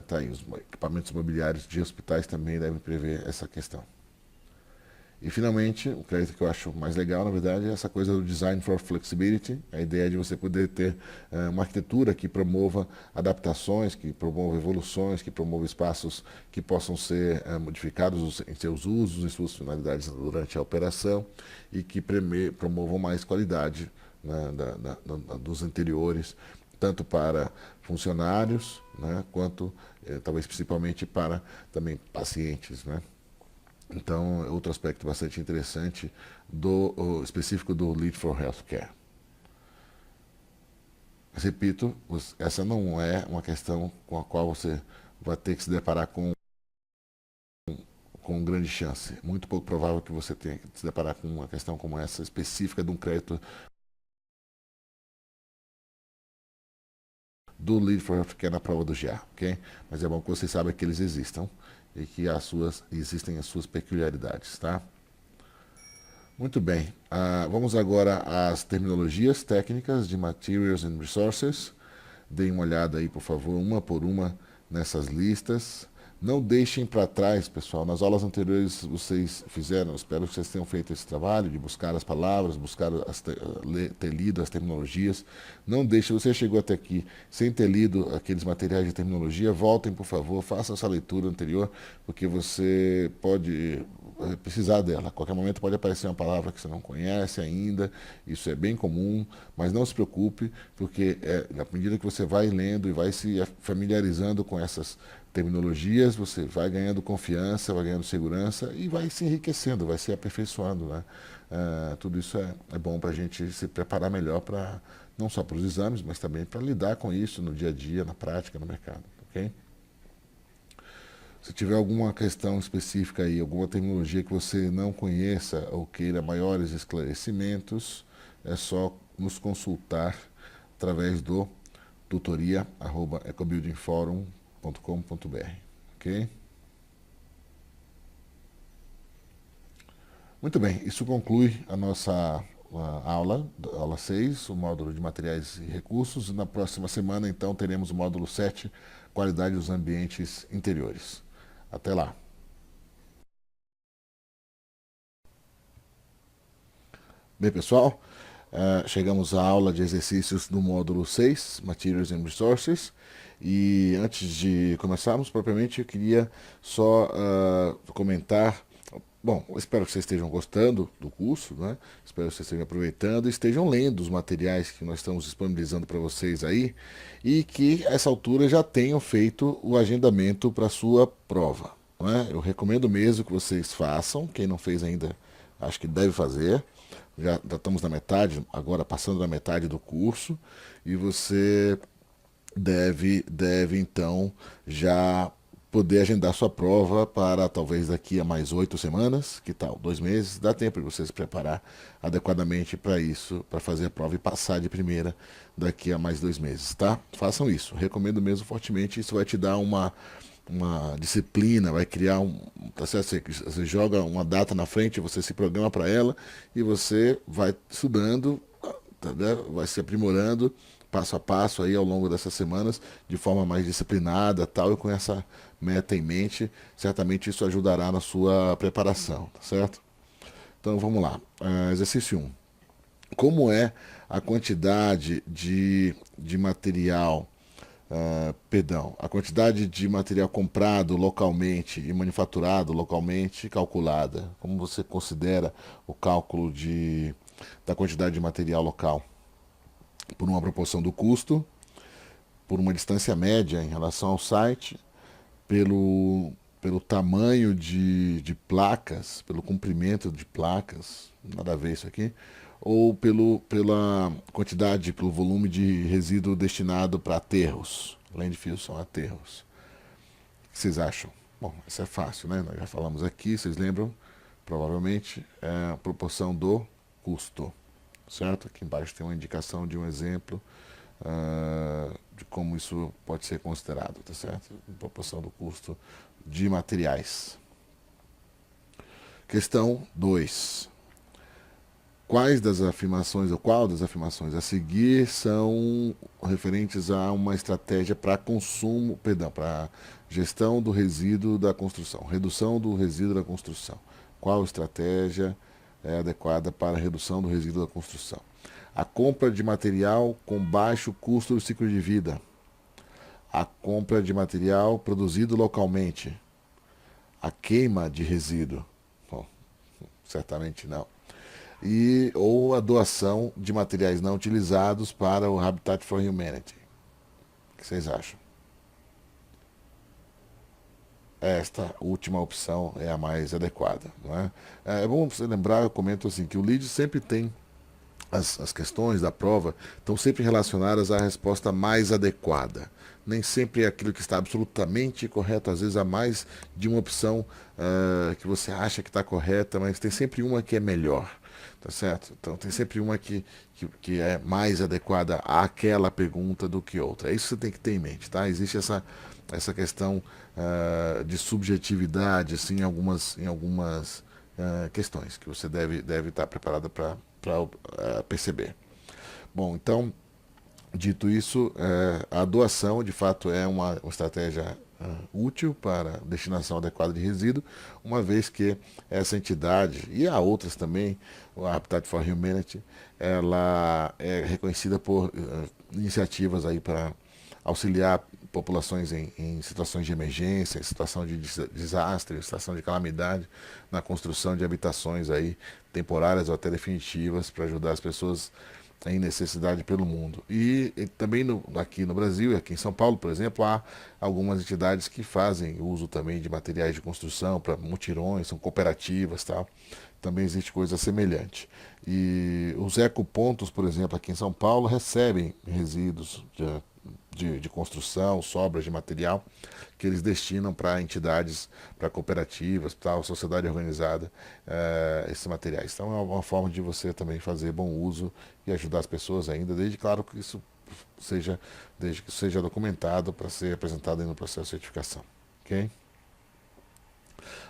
tá aí, os equipamentos mobiliários de hospitais também devem prever essa questão. E finalmente, o crédito que eu acho mais legal, na verdade, é essa coisa do Design for Flexibility, a ideia de você poder ter uma arquitetura que promova adaptações, que promova evoluções, que promova espaços que possam ser modificados em seus usos, em suas finalidades durante a operação e que promovam mais qualidade, né, dos interiores, tanto para funcionários, né, quanto talvez principalmente para também pacientes, né? Então, é outro aspecto bastante interessante específico do Lead for Healthcare. Mas, repito, essa não é uma questão com a qual você vai ter que se deparar com grande chance. Muito pouco provável que você tenha que se deparar com uma questão como essa específica de um crédito do Lead for Healthcare na prova do GA, ok? Mas é bom que vocês saibam que eles existam e que existem as suas peculiaridades, tá? Muito bem. Vamos agora às terminologias técnicas de Materials and Resources. Deem uma olhada aí, por favor, uma por uma nessas listas. Não deixem para trás, pessoal. Nas aulas anteriores vocês fizeram, espero que vocês tenham feito esse trabalho de buscar as palavras, ter lido as terminologias. Não deixe, você chegou até aqui sem ter lido aqueles materiais de terminologia, voltem, por favor, façam essa leitura anterior, porque você pode precisar dela. A qualquer momento pode aparecer uma palavra que você não conhece ainda, isso é bem comum, mas não se preocupe, porque à medida que você vai lendo e vai se familiarizando com essas terminologias, você vai ganhando confiança, vai ganhando segurança e vai se enriquecendo, vai se aperfeiçoando, né? Tudo isso é bom para a gente se preparar melhor para não só para os exames, mas também para lidar com isso no dia a dia, na prática, no mercado, ok? Se tiver alguma questão específica aí, alguma terminologia que você não conheça ou queira maiores esclarecimentos, é só nos consultar através do tutoria@ecobuildingforum.com.br, ok? Muito bem, isso conclui a nossa aula 6, o módulo de materiais e recursos. Na próxima semana, então, teremos o módulo 7, qualidade dos ambientes interiores. Até lá. Bem, pessoal, chegamos à aula de exercícios do módulo 6, Materials and Resources. E antes de começarmos propriamente, eu queria só comentar. Bom, eu espero que vocês estejam gostando do curso, né? Espero que vocês estejam aproveitando e estejam lendo os materiais que nós estamos disponibilizando para vocês aí e que, a essa altura, já tenham feito o agendamento para a sua prova, né? Eu recomendo mesmo que vocês façam. Quem não fez ainda, acho que deve fazer. Já estamos na metade, agora passando da metade do curso, e você deve então já poder agendar sua prova para talvez daqui a mais 8 semanas, que tal? 2 meses, dá tempo de você se preparar adequadamente para isso, para fazer a prova e passar de primeira daqui a mais 2 meses, tá? Façam isso, recomendo mesmo fortemente, isso vai te dar uma disciplina, vai criar tá certo? Você joga uma data na frente, você se programa para ela e você vai estudando, tá, né? Vai se aprimorando passo a passo aí ao longo dessas semanas, de forma mais disciplinada, tal, e com essa meta em mente, certamente isso ajudará na sua preparação, tá certo? Então vamos lá. Exercício 1. Como é a quantidade de material, a quantidade de material comprado localmente e manufaturado localmente calculada? Como você considera o cálculo da quantidade de material local? Por uma proporção do custo, por uma distância média em relação ao site, pelo tamanho de placas, pelo comprimento de placas, nada a ver isso aqui, ou pela quantidade, pelo volume de resíduo destinado para aterros. Landfill são aterros. O que vocês acham? Bom, isso é fácil, né? Nós já falamos aqui, vocês lembram? Provavelmente é a proporção do custo, certo? Aqui embaixo tem uma indicação de um exemplo de como isso pode ser considerado, tá certo? Em proporção do custo de materiais. Questão 2. Qual das afirmações a seguir são referentes a uma estratégia para para gestão do resíduo da construção, redução do resíduo da construção? Qual estratégia é adequada para a redução do resíduo da construção? A compra de material com baixo custo do ciclo de vida. A compra de material produzido localmente. A queima de resíduo. Bom, certamente não. Ou a doação de materiais não utilizados para o Habitat for Humanity. O que vocês acham? Esta última opção é a mais adequada. Não é? É bom você lembrar, eu comento assim, que o LEED sempre tem as questões da prova estão sempre relacionadas à resposta mais adequada. Nem sempre é aquilo que está absolutamente correto, às vezes há mais de uma opção que você acha que está correta, mas tem sempre uma que é melhor. Tá certo? Então tem sempre uma que é mais adequada àquela pergunta do que outra. É isso que você tem que ter em mente, tá? Existe essa questão de subjetividade assim, em algumas questões que você deve estar preparada para perceber. Bom, então, dito isso, a doação de fato é uma estratégia útil para destinação adequada de resíduo, uma vez que essa entidade, e há outras também, o Habitat for Humanity, ela é reconhecida por iniciativas aí para auxiliar populações em situações de emergência, em situação de desastre, em situação de calamidade, na construção de habitações aí temporárias ou até definitivas para ajudar as pessoas em necessidade pelo mundo. E também aqui no Brasil e aqui em São Paulo, por exemplo, há algumas entidades que fazem uso também de materiais de construção para mutirões, são cooperativas, tal. Também existe coisa semelhante. E os ecopontos, por exemplo, aqui em São Paulo, recebem resíduos de construção, sobras de material, que eles destinam para entidades, para cooperativas, para a sociedade organizada, esses materiais. Então é uma forma de você também fazer bom uso e ajudar as pessoas ainda, desde claro que isso desde que seja documentado para ser apresentado aí no processo de certificação. Ok?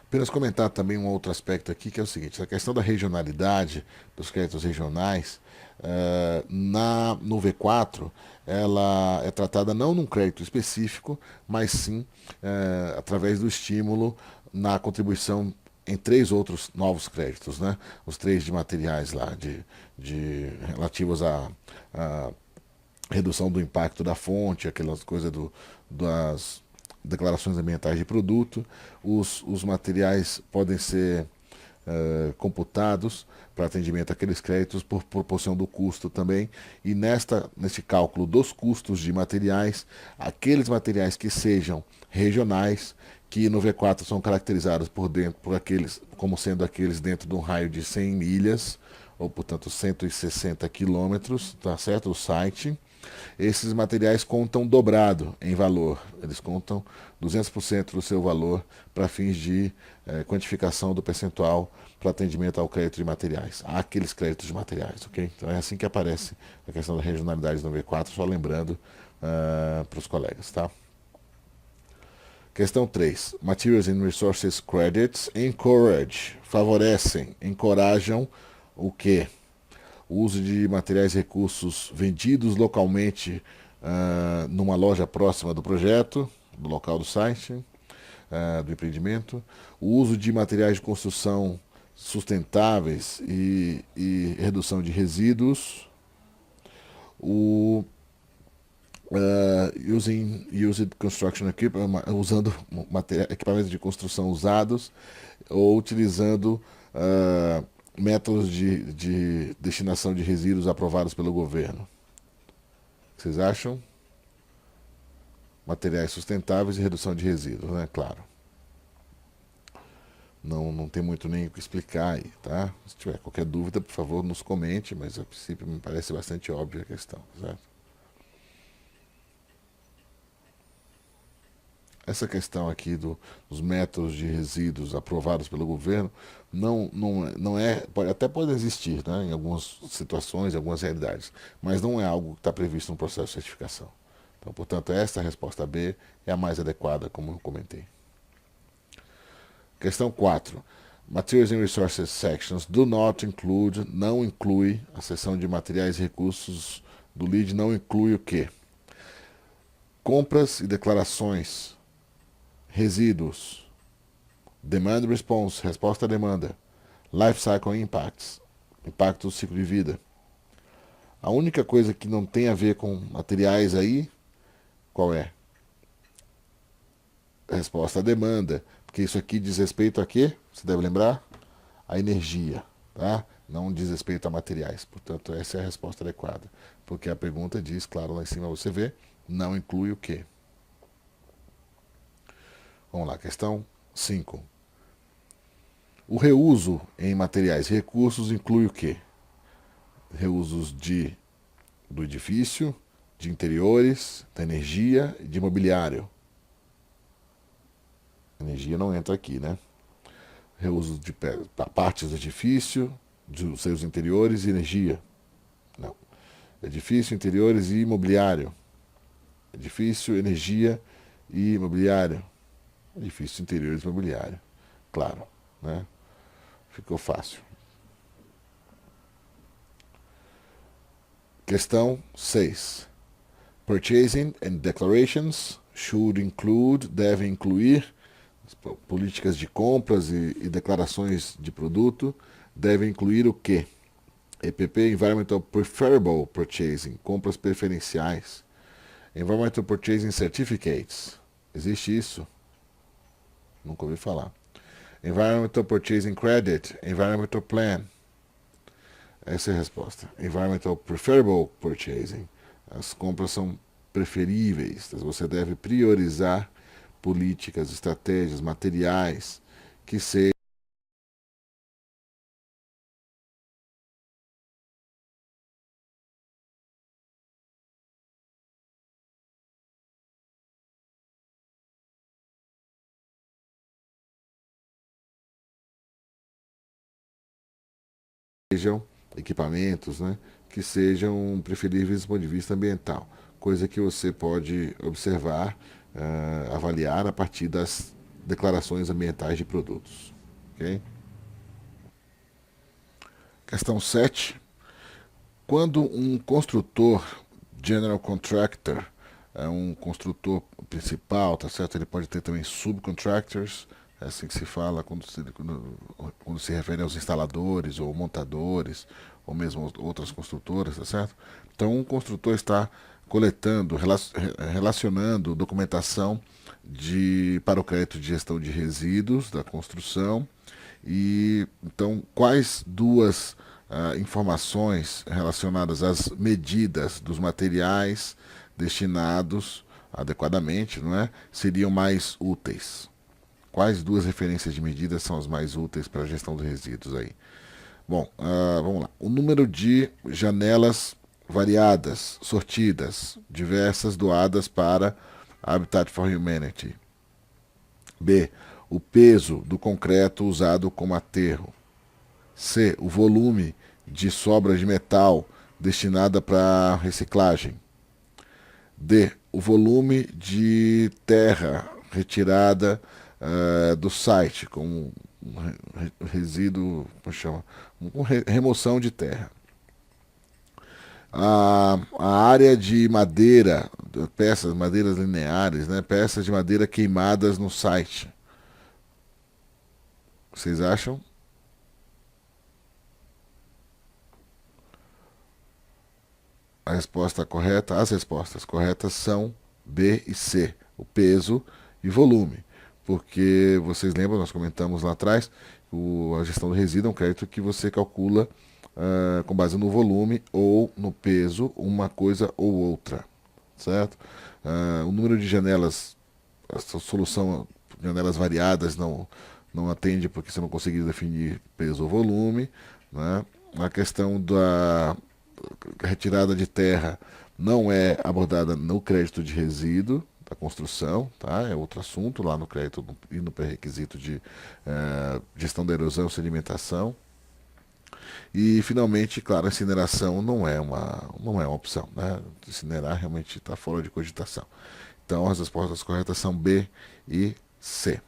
Apenas comentar também um outro aspecto aqui, que é o seguinte, a questão da regionalidade, dos créditos regionais, no V4, ela é tratada não num crédito específico, mas sim através do estímulo na contribuição em 3 outros novos créditos, né? Os 3 de materiais lá, relativos à redução do impacto da fonte, aquelas coisas das declarações ambientais de produto. Os materiais podem ser computados para atendimento àqueles créditos por proporção do custo também. E neste cálculo dos custos de materiais, aqueles materiais que sejam regionais, que no V4 são caracterizados por aqueles, como sendo aqueles dentro de um raio de 100 milhas, ou portanto 160 quilômetros, tá certo? O site. Esses materiais contam dobrado em valor, eles contam 200% do seu valor para fins de quantificação do percentual para atendimento ao crédito de materiais, àqueles créditos de materiais, ok? Então é assim que aparece a questão da regionalidade no V4, só lembrando para os colegas, tá? Questão 3. Materials and Resources Credits encourage, favorecem, encorajam o quê? O uso de materiais e recursos vendidos localmente numa loja próxima do projeto, do local do site, do empreendimento. O uso de materiais de construção sustentáveis e redução de resíduos. O used construction equipment, usando equipamentos de construção usados ou utilizando métodos de destinação de resíduos aprovados pelo governo. Vocês acham? Materiais sustentáveis e redução de resíduos, né? Claro. Não tem muito nem o que explicar aí, tá? Se tiver qualquer dúvida, por favor, nos comente, mas a princípio me parece bastante óbvia a questão, certo? Essa questão aqui dos métodos de resíduos aprovados pelo governo não é, até pode existir, né, em algumas situações, em algumas realidades, mas não é algo que está previsto no processo de certificação. Então, portanto, esta resposta B é a mais adequada, como eu comentei. Questão 4. Materials and Resources Sections do not include, não inclui, a seção de materiais e recursos do LEED não inclui o quê? Compras e declarações, resíduos, Demand response, resposta à demanda. Life cycle impacts, impacto do ciclo de vida. A única coisa que não tem a ver com materiais aí, qual é? Resposta à demanda, porque isso aqui diz respeito a quê? Você deve lembrar? A energia, tá? Não diz respeito a materiais. Portanto, essa é a resposta adequada. Porque a pergunta diz, claro, lá em cima você vê, não inclui o quê? Vamos lá, questão 5. O reuso em materiais e recursos inclui o quê? Reusos do edifício, de interiores, da energia e de mobiliário. Energia não entra aqui, né? Reuso de partes do edifício, dos seus interiores e energia. Não. Edifício, interiores e imobiliário. Edifício, energia e imobiliário. Edifício, interiores e imobiliário. Claro, né? Ficou fácil. Questão 6. Purchasing and declarations should include, devem incluir, políticas de compras e declarações de produto devem incluir o quê? EPP, Environmental Preferable Purchasing, compras preferenciais. Environmental Purchasing Certificates, existe isso? Nunca ouvi falar. Environmental Purchasing Credit, Environmental Plan. Essa é a resposta. Environmental Preferable Purchasing. As compras são preferíveis. Você deve priorizar políticas, estratégias, materiais que sejam equipamentos, né, que sejam preferíveis do ponto de vista ambiental. Coisa que você pode observar, avaliar a partir das declarações ambientais de produtos. Okay? Questão 7. Quando um construtor, general contractor, é um construtor principal, tá certo? Ele pode ter também subcontractors, é assim que se fala quando se refere aos instaladores ou montadores, ou mesmo outras construtoras, tá certo? Então, um construtor está coletando, relacionando documentação para o crédito de gestão de resíduos da construção. E então, quais duas informações relacionadas às medidas dos materiais destinados adequadamente, não é, seriam mais úteis? Quais duas referências de medidas são as mais úteis para a gestão dos resíduos aí? Bom, vamos lá. O número de janelas variadas, sortidas, diversas, doadas para Habitat for Humanity. B. O peso do concreto usado como aterro. C. O volume de sobras de metal destinada para reciclagem. D. O volume de terra retirada do site, como resíduo, como chama? Remoção de terra. A área de madeira, madeiras lineares, né, peças de madeira queimadas no site. Vocês acham? A resposta correta, as respostas corretas são B e C, o peso e volume. Porque vocês lembram, nós comentamos lá atrás, a gestão do resíduo é um crédito que você calcula com base no volume ou no peso, uma coisa ou outra, certo? O número de janelas, a solução de janelas variadas não atende porque você não conseguiu definir peso ou volume, né? A questão da retirada de terra não é abordada no crédito de resíduo da construção, tá? É outro assunto lá no crédito e no pré-requisito de gestão da erosão e sedimentação. E finalmente, claro, a incineração não é uma opção, né? Incinerar realmente está fora de cogitação. Então as respostas corretas são B e C.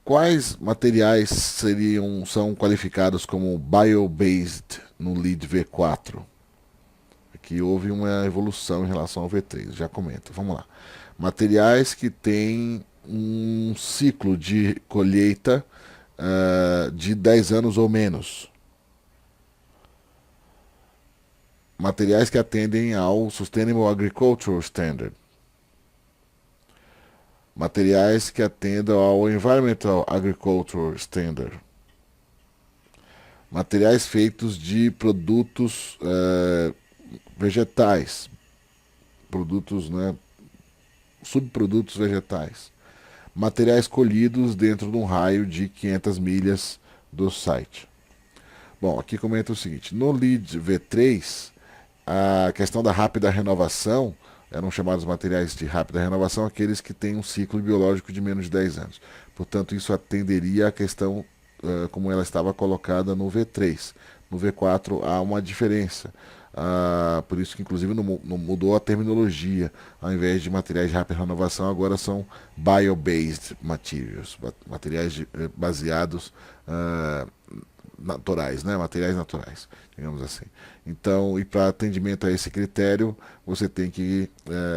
Quais materiais são qualificados como bio-based no LEED V4? Aqui houve uma evolução em relação ao V3, já comento. Vamos lá. Materiais que têm um ciclo de colheita de 10 anos ou menos. Materiais que atendem ao Sustainable Agricultural Standard. Materiais que atendam ao Environmental Agricultural Standard. Materiais feitos de produtos vegetais, produtos, né, subprodutos vegetais. Materiais colhidos dentro de um raio de 500 milhas do site. Bom, aqui comenta o seguinte: no LEED V3, a questão da rápida renovação, eram chamados materiais de rápida renovação aqueles que têm um ciclo biológico de menos de 10 anos. Portanto, isso atenderia à questão como ela estava colocada no V3. No V4 há uma diferença. Por isso que inclusive não mudou a terminologia. Ao invés de materiais de rápida renovação, agora são bio-based materials, materiais baseados naturais, né? Materiais naturais, digamos assim. Então, e para atendimento a esse critério, você tem que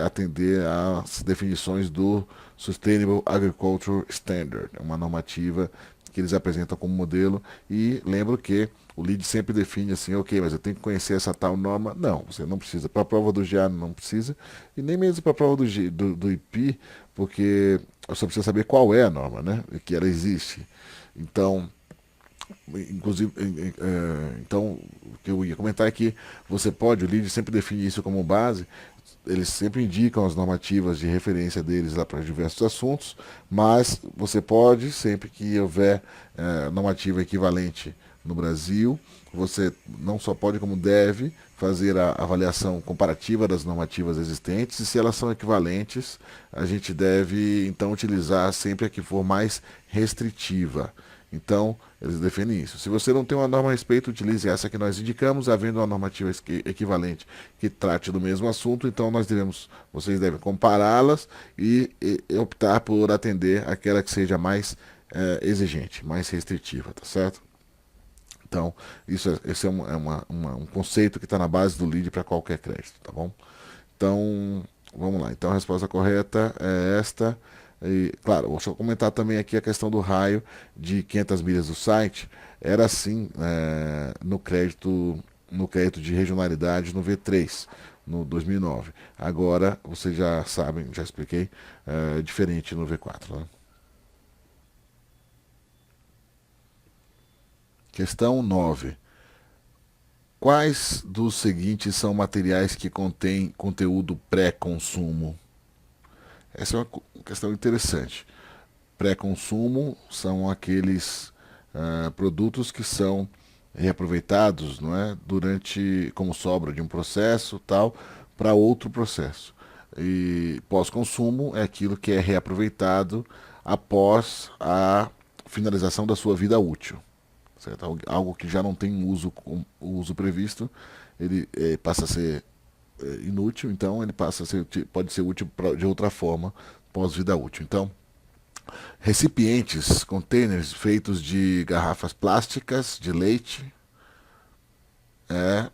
atender às definições do Sustainable Agriculture Standard, uma normativa que eles apresentam como modelo. E lembro que o LEED sempre define assim, ok, mas eu tenho que conhecer essa tal norma. Não, você não precisa. Para a prova do GA não precisa, e nem mesmo para a prova do IP, porque você precisa saber qual é a norma, né? Que ela existe. Então, inclusive, então, o que eu ia comentar é que você pode, o LEED sempre define isso como base, eles sempre indicam as normativas de referência deles lá para diversos assuntos, mas você pode, sempre que houver normativa equivalente no Brasil, você não só pode, como deve, fazer a avaliação comparativa das normativas existentes, e se elas são equivalentes, a gente deve, então, utilizar sempre a que for mais restritiva. Então, eles definem isso. Se você não tem uma norma a respeito, utilize essa que nós indicamos, havendo uma normativa equivalente que trate do mesmo assunto, então vocês devem compará-las e optar por atender aquela que seja mais exigente, mais restritiva, tá certo? Então, esse é um conceito que está na base do LEED para qualquer crédito, tá bom? Então, vamos lá. Então, a resposta correta é esta. E, claro, vou só comentar também aqui a questão do raio de 500 milhas do site. Era assim no crédito de regionalidade no V3, no 2009. Agora, vocês já sabem, já expliquei, é diferente no V4. Né? Questão 9. Quais dos seguintes são materiais que contêm conteúdo pré-consumo? Essa é uma questão interessante. Pré-consumo são aqueles produtos que são reaproveitados, não é, durante como sobra de um processo tal para outro processo. E pós-consumo é aquilo que é reaproveitado após a finalização da sua vida útil. Certo? Algo que já não tem uso previsto, ele passa a ser inútil, então ele pode ser útil de outra forma pós-vida útil. Então, recipientes, containers feitos de garrafas plásticas de leite é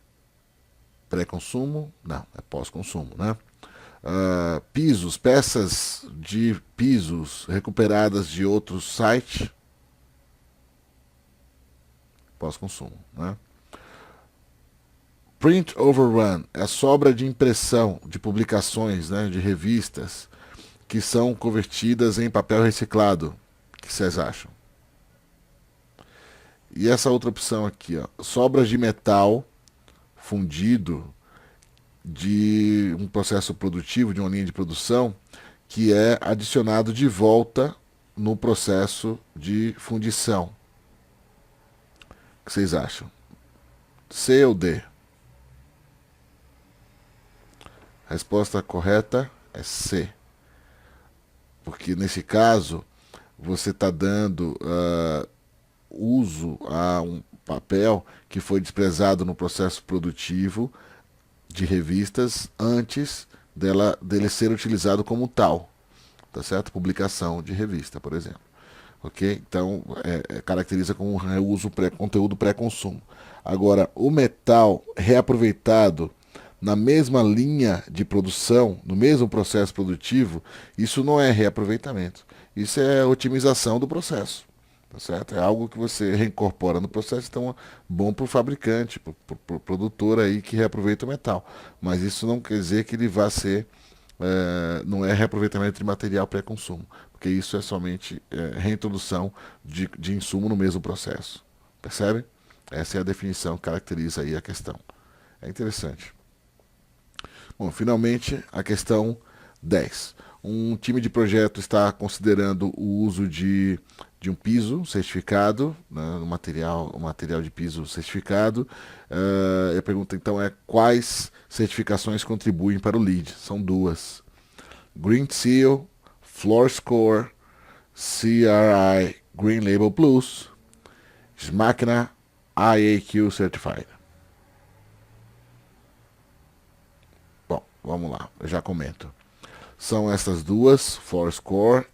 pré-consumo? Não, é pós-consumo, né? Pisos, peças de pisos recuperadas de outro site, pós-consumo, né? Print overrun é a sobra de impressão de publicações, né, de revistas que são convertidas em papel reciclado. O que vocês acham? E essa outra opção aqui, ó, sobras de metal fundido de um processo produtivo, de uma linha de produção, que é adicionado de volta no processo de fundição. O que vocês acham? C ou D? A resposta correta é C. Porque nesse caso, você está dando uso a um papel que foi desprezado no processo produtivo de revistas antes dele ser utilizado como tal, tá certo? Publicação de revista, por exemplo. ok? Então, caracteriza como um reuso conteúdo pré-consumo. Agora, o metal reaproveitado na mesma linha de produção, no mesmo processo produtivo, isso não é reaproveitamento. Isso é otimização do processo. Tá certo? É algo que você reincorpora no processo, então é bom para o fabricante, para o produtor aí que reaproveita o metal. Mas isso não quer dizer que ele vá ser, não é reaproveitamento de material pré-consumo, porque isso é somente reintrodução de insumo no mesmo processo. Percebe? Essa é a definição que caracteriza aí a questão. É interessante. Bom, finalmente, a questão 10. Um time de projeto está considerando o uso de um piso certificado, né, um material de piso certificado. A pergunta então é quais certificações contribuem para o LEED? São duas. Green Seal, Floor Score, CRI Green Label Plus, Smacna IAQ Certified. Bom, vamos lá, eu já comento. São essas duas, Floor Score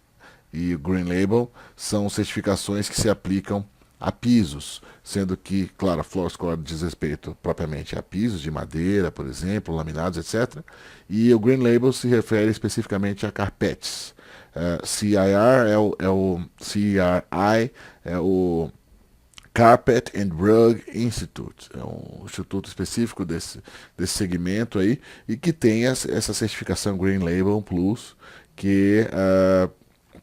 e o Green Label, são certificações que se aplicam a pisos, sendo que, claro, a Floor Score diz respeito propriamente a pisos de madeira, por exemplo, laminados, etc. E o Green Label se refere especificamente a carpetes. CIR CRI é o Carpet and Rug Institute, é um instituto específico desse segmento aí, e que tem essa certificação Green Label Plus, que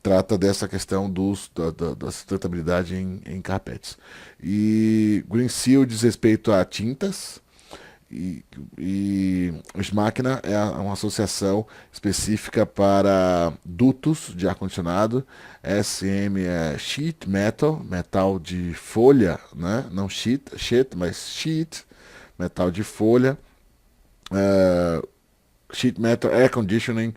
trata dessa questão da sustentabilidade em carpetes. E Green Seal diz respeito a tintas, e o SMACNA é uma associação específica para dutos de ar-condicionado. SM é sheet metal, metal de folha, né? Não sheet, mas sheet, metal de folha. Sheet Metal Air Conditioning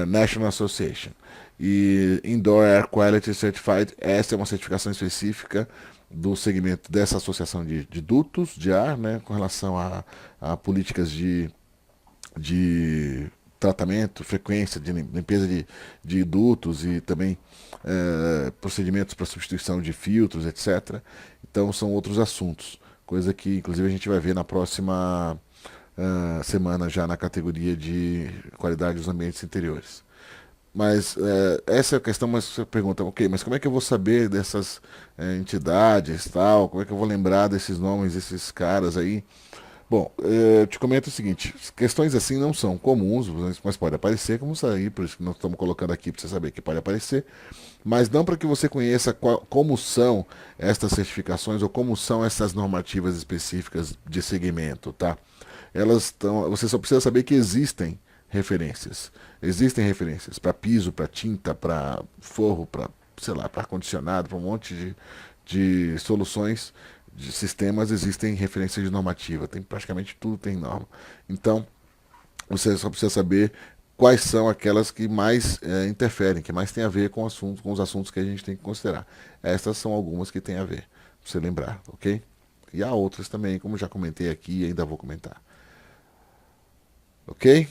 National Association. E Indoor Air Quality Certified, essa é uma certificação específica do segmento dessa associação de dutos de ar, né, com relação a políticas de tratamento, frequência de limpeza de dutos e também procedimentos para substituição de filtros, etc. Então são outros assuntos, coisa que inclusive a gente vai ver na próxima semana já na categoria de qualidade dos ambientes interiores. Mas essa é a questão, mas você pergunta, ok, mas como é que eu vou saber dessas entidades, tal? Como é que eu vou lembrar desses nomes, desses caras aí? Bom, eu te comento o seguinte, questões assim não são comuns, mas pode aparecer, como sair, por isso que nós estamos colocando aqui para você saber que pode aparecer, mas não para que você conheça como são estas certificações ou como são essas normativas específicas de segmento, tá? Você só precisa saber que existem referências. Existem referências para piso, para tinta, para forro, para, sei lá, para ar-condicionado, para um monte de soluções, de sistemas, existem referências de normativa. Tem praticamente tudo tem norma. Então, você só precisa saber quais são aquelas que mais interferem, que mais têm a ver com os assuntos que a gente tem que considerar. Estas são algumas que têm a ver, para você lembrar, ok? E há outras também, como já comentei aqui e ainda vou comentar. Ok?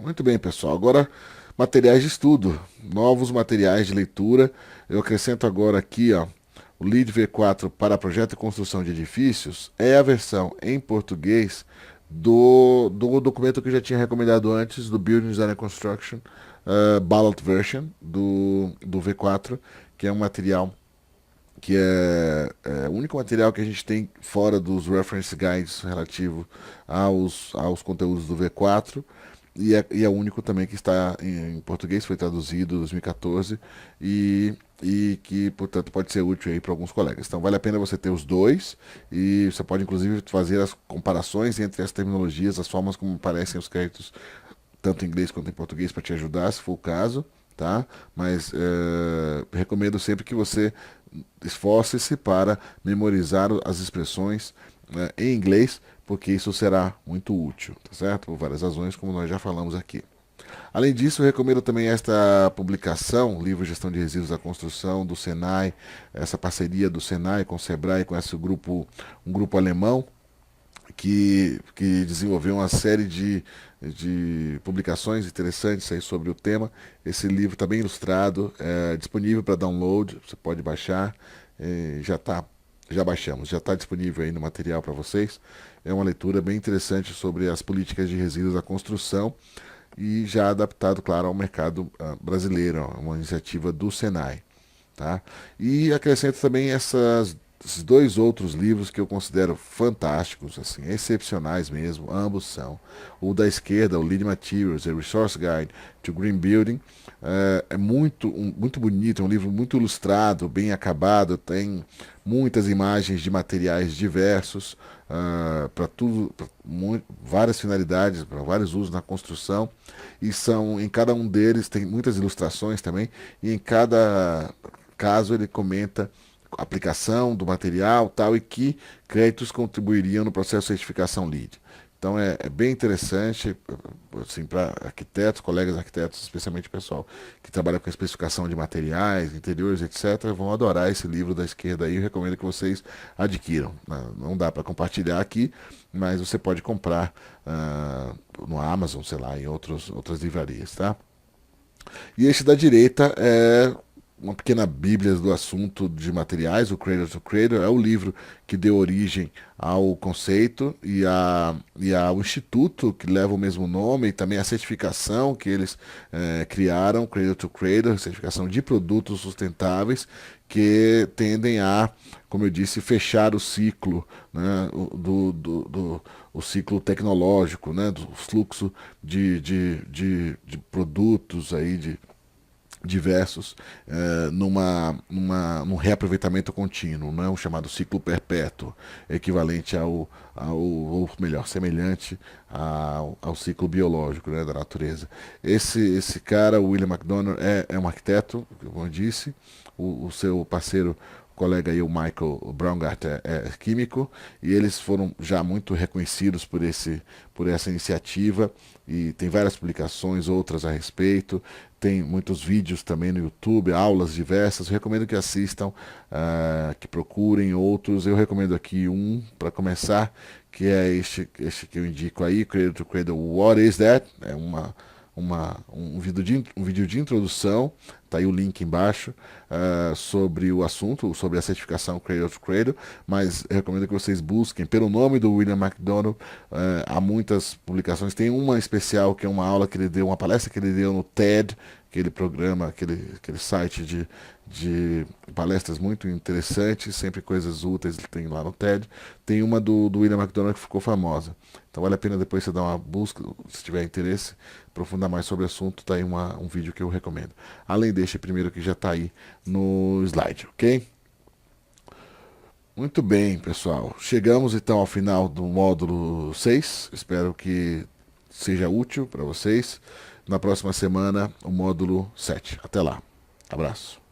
Muito bem, pessoal. Agora, materiais de estudo, novos materiais de leitura. Eu acrescento agora aqui, ó, o LEED V4 para projeto e construção de edifícios é a versão em português do documento que eu já tinha recomendado antes, do Building Design and Construction Ballot Version do V4, que é um material que é o único material que a gente tem fora dos reference guides relativo aos conteúdos do V4 e é o único também que está em português, foi traduzido em 2014 e que, portanto, pode ser útil aí para alguns colegas. Então, vale a pena você ter os dois e você pode, inclusive, fazer as comparações entre as terminologias, as formas como aparecem os créditos, tanto em inglês quanto em português, para te ajudar, se for o caso, tá? Mas recomendo sempre que você esforce-se para memorizar as expressões em inglês, porque isso será muito útil, tá certo? Por várias razões, como nós já falamos aqui. Além disso, eu recomendo também esta publicação, Livro Gestão de Resíduos da Construção, do Senai, essa parceria do Senai com o Sebrae, com esse grupo, um grupo alemão, que desenvolveu uma série de publicações interessantes aí sobre o tema. Esse livro está bem ilustrado, é disponível para download, você pode baixar, já baixamos, já está disponível aí no material para vocês. É uma leitura bem interessante sobre as políticas de resíduos da construção e já adaptado, claro, ao mercado brasileiro, uma iniciativa do Senai. Tá? E acrescento também esses dois outros livros que eu considero fantásticos, assim, excepcionais mesmo, ambos são. O da esquerda, o Lead Materials, a Resource Guide to Green Building, é muito bonito, é um livro muito ilustrado, bem acabado, tem muitas imagens de materiais diversos, para tudo, várias finalidades, para vários usos na construção, e são, em cada um deles tem muitas ilustrações também, e em cada caso ele comenta a aplicação do material tal e que créditos contribuiriam no processo de certificação LEED. Então é bem interessante assim, para arquitetos, colegas arquitetos, especialmente pessoal que trabalha com especificação de materiais, interiores, etc., vão adorar esse livro da esquerda aí. Eu recomendo que vocês adquiram. Não dá para compartilhar aqui, mas você pode comprar no Amazon, sei lá, em outras livrarias, tá? E esse da direita é uma pequena bíblia do assunto de materiais, o Cradle to Cradle, é o livro que deu origem ao conceito e ao instituto que leva o mesmo nome, e também a certificação que eles criaram, Cradle to Cradle, certificação de produtos sustentáveis, que tendem a, como eu disse, fechar o ciclo, né, o ciclo tecnológico, né, do fluxo de produtos aí, diversos, num reaproveitamento contínuo, não é um chamado ciclo perpétuo, equivalente ou melhor, semelhante ao ciclo biológico, né, da natureza. Esse cara, o William McDonough, é um arquiteto, como eu disse, o seu parceiro, colega aí, o Michael Braungart, é químico, e eles foram já muito reconhecidos por essa iniciativa, e tem várias publicações, outras a respeito, tem muitos vídeos também no YouTube, aulas diversas. Eu recomendo que assistam, que procurem outros. Eu recomendo aqui um para começar, que é este que eu indico aí, Cradle to Cradle, What is That? É um vídeo de introdução, tá aí o link embaixo, sobre o assunto, sobre a certificação Cradle to Cradle, mas eu recomendo que vocês busquem pelo nome do William McDonough. Há muitas publicações, tem uma especial que é uma aula que ele deu, uma palestra que ele deu no TED, aquele programa, aquele site de palestras muito interessantes, sempre coisas úteis tem lá no TED. Tem uma do William McDonough que ficou famosa. Então vale a pena depois você dar uma busca, se tiver interesse, aprofundar mais sobre o assunto, tá aí um vídeo que eu recomendo. Além deste primeiro que já está aí no slide, ok? Muito bem, pessoal. Chegamos então ao final do módulo 6. Espero que seja útil para vocês. Na próxima semana, o módulo 7. Até lá. Abraço.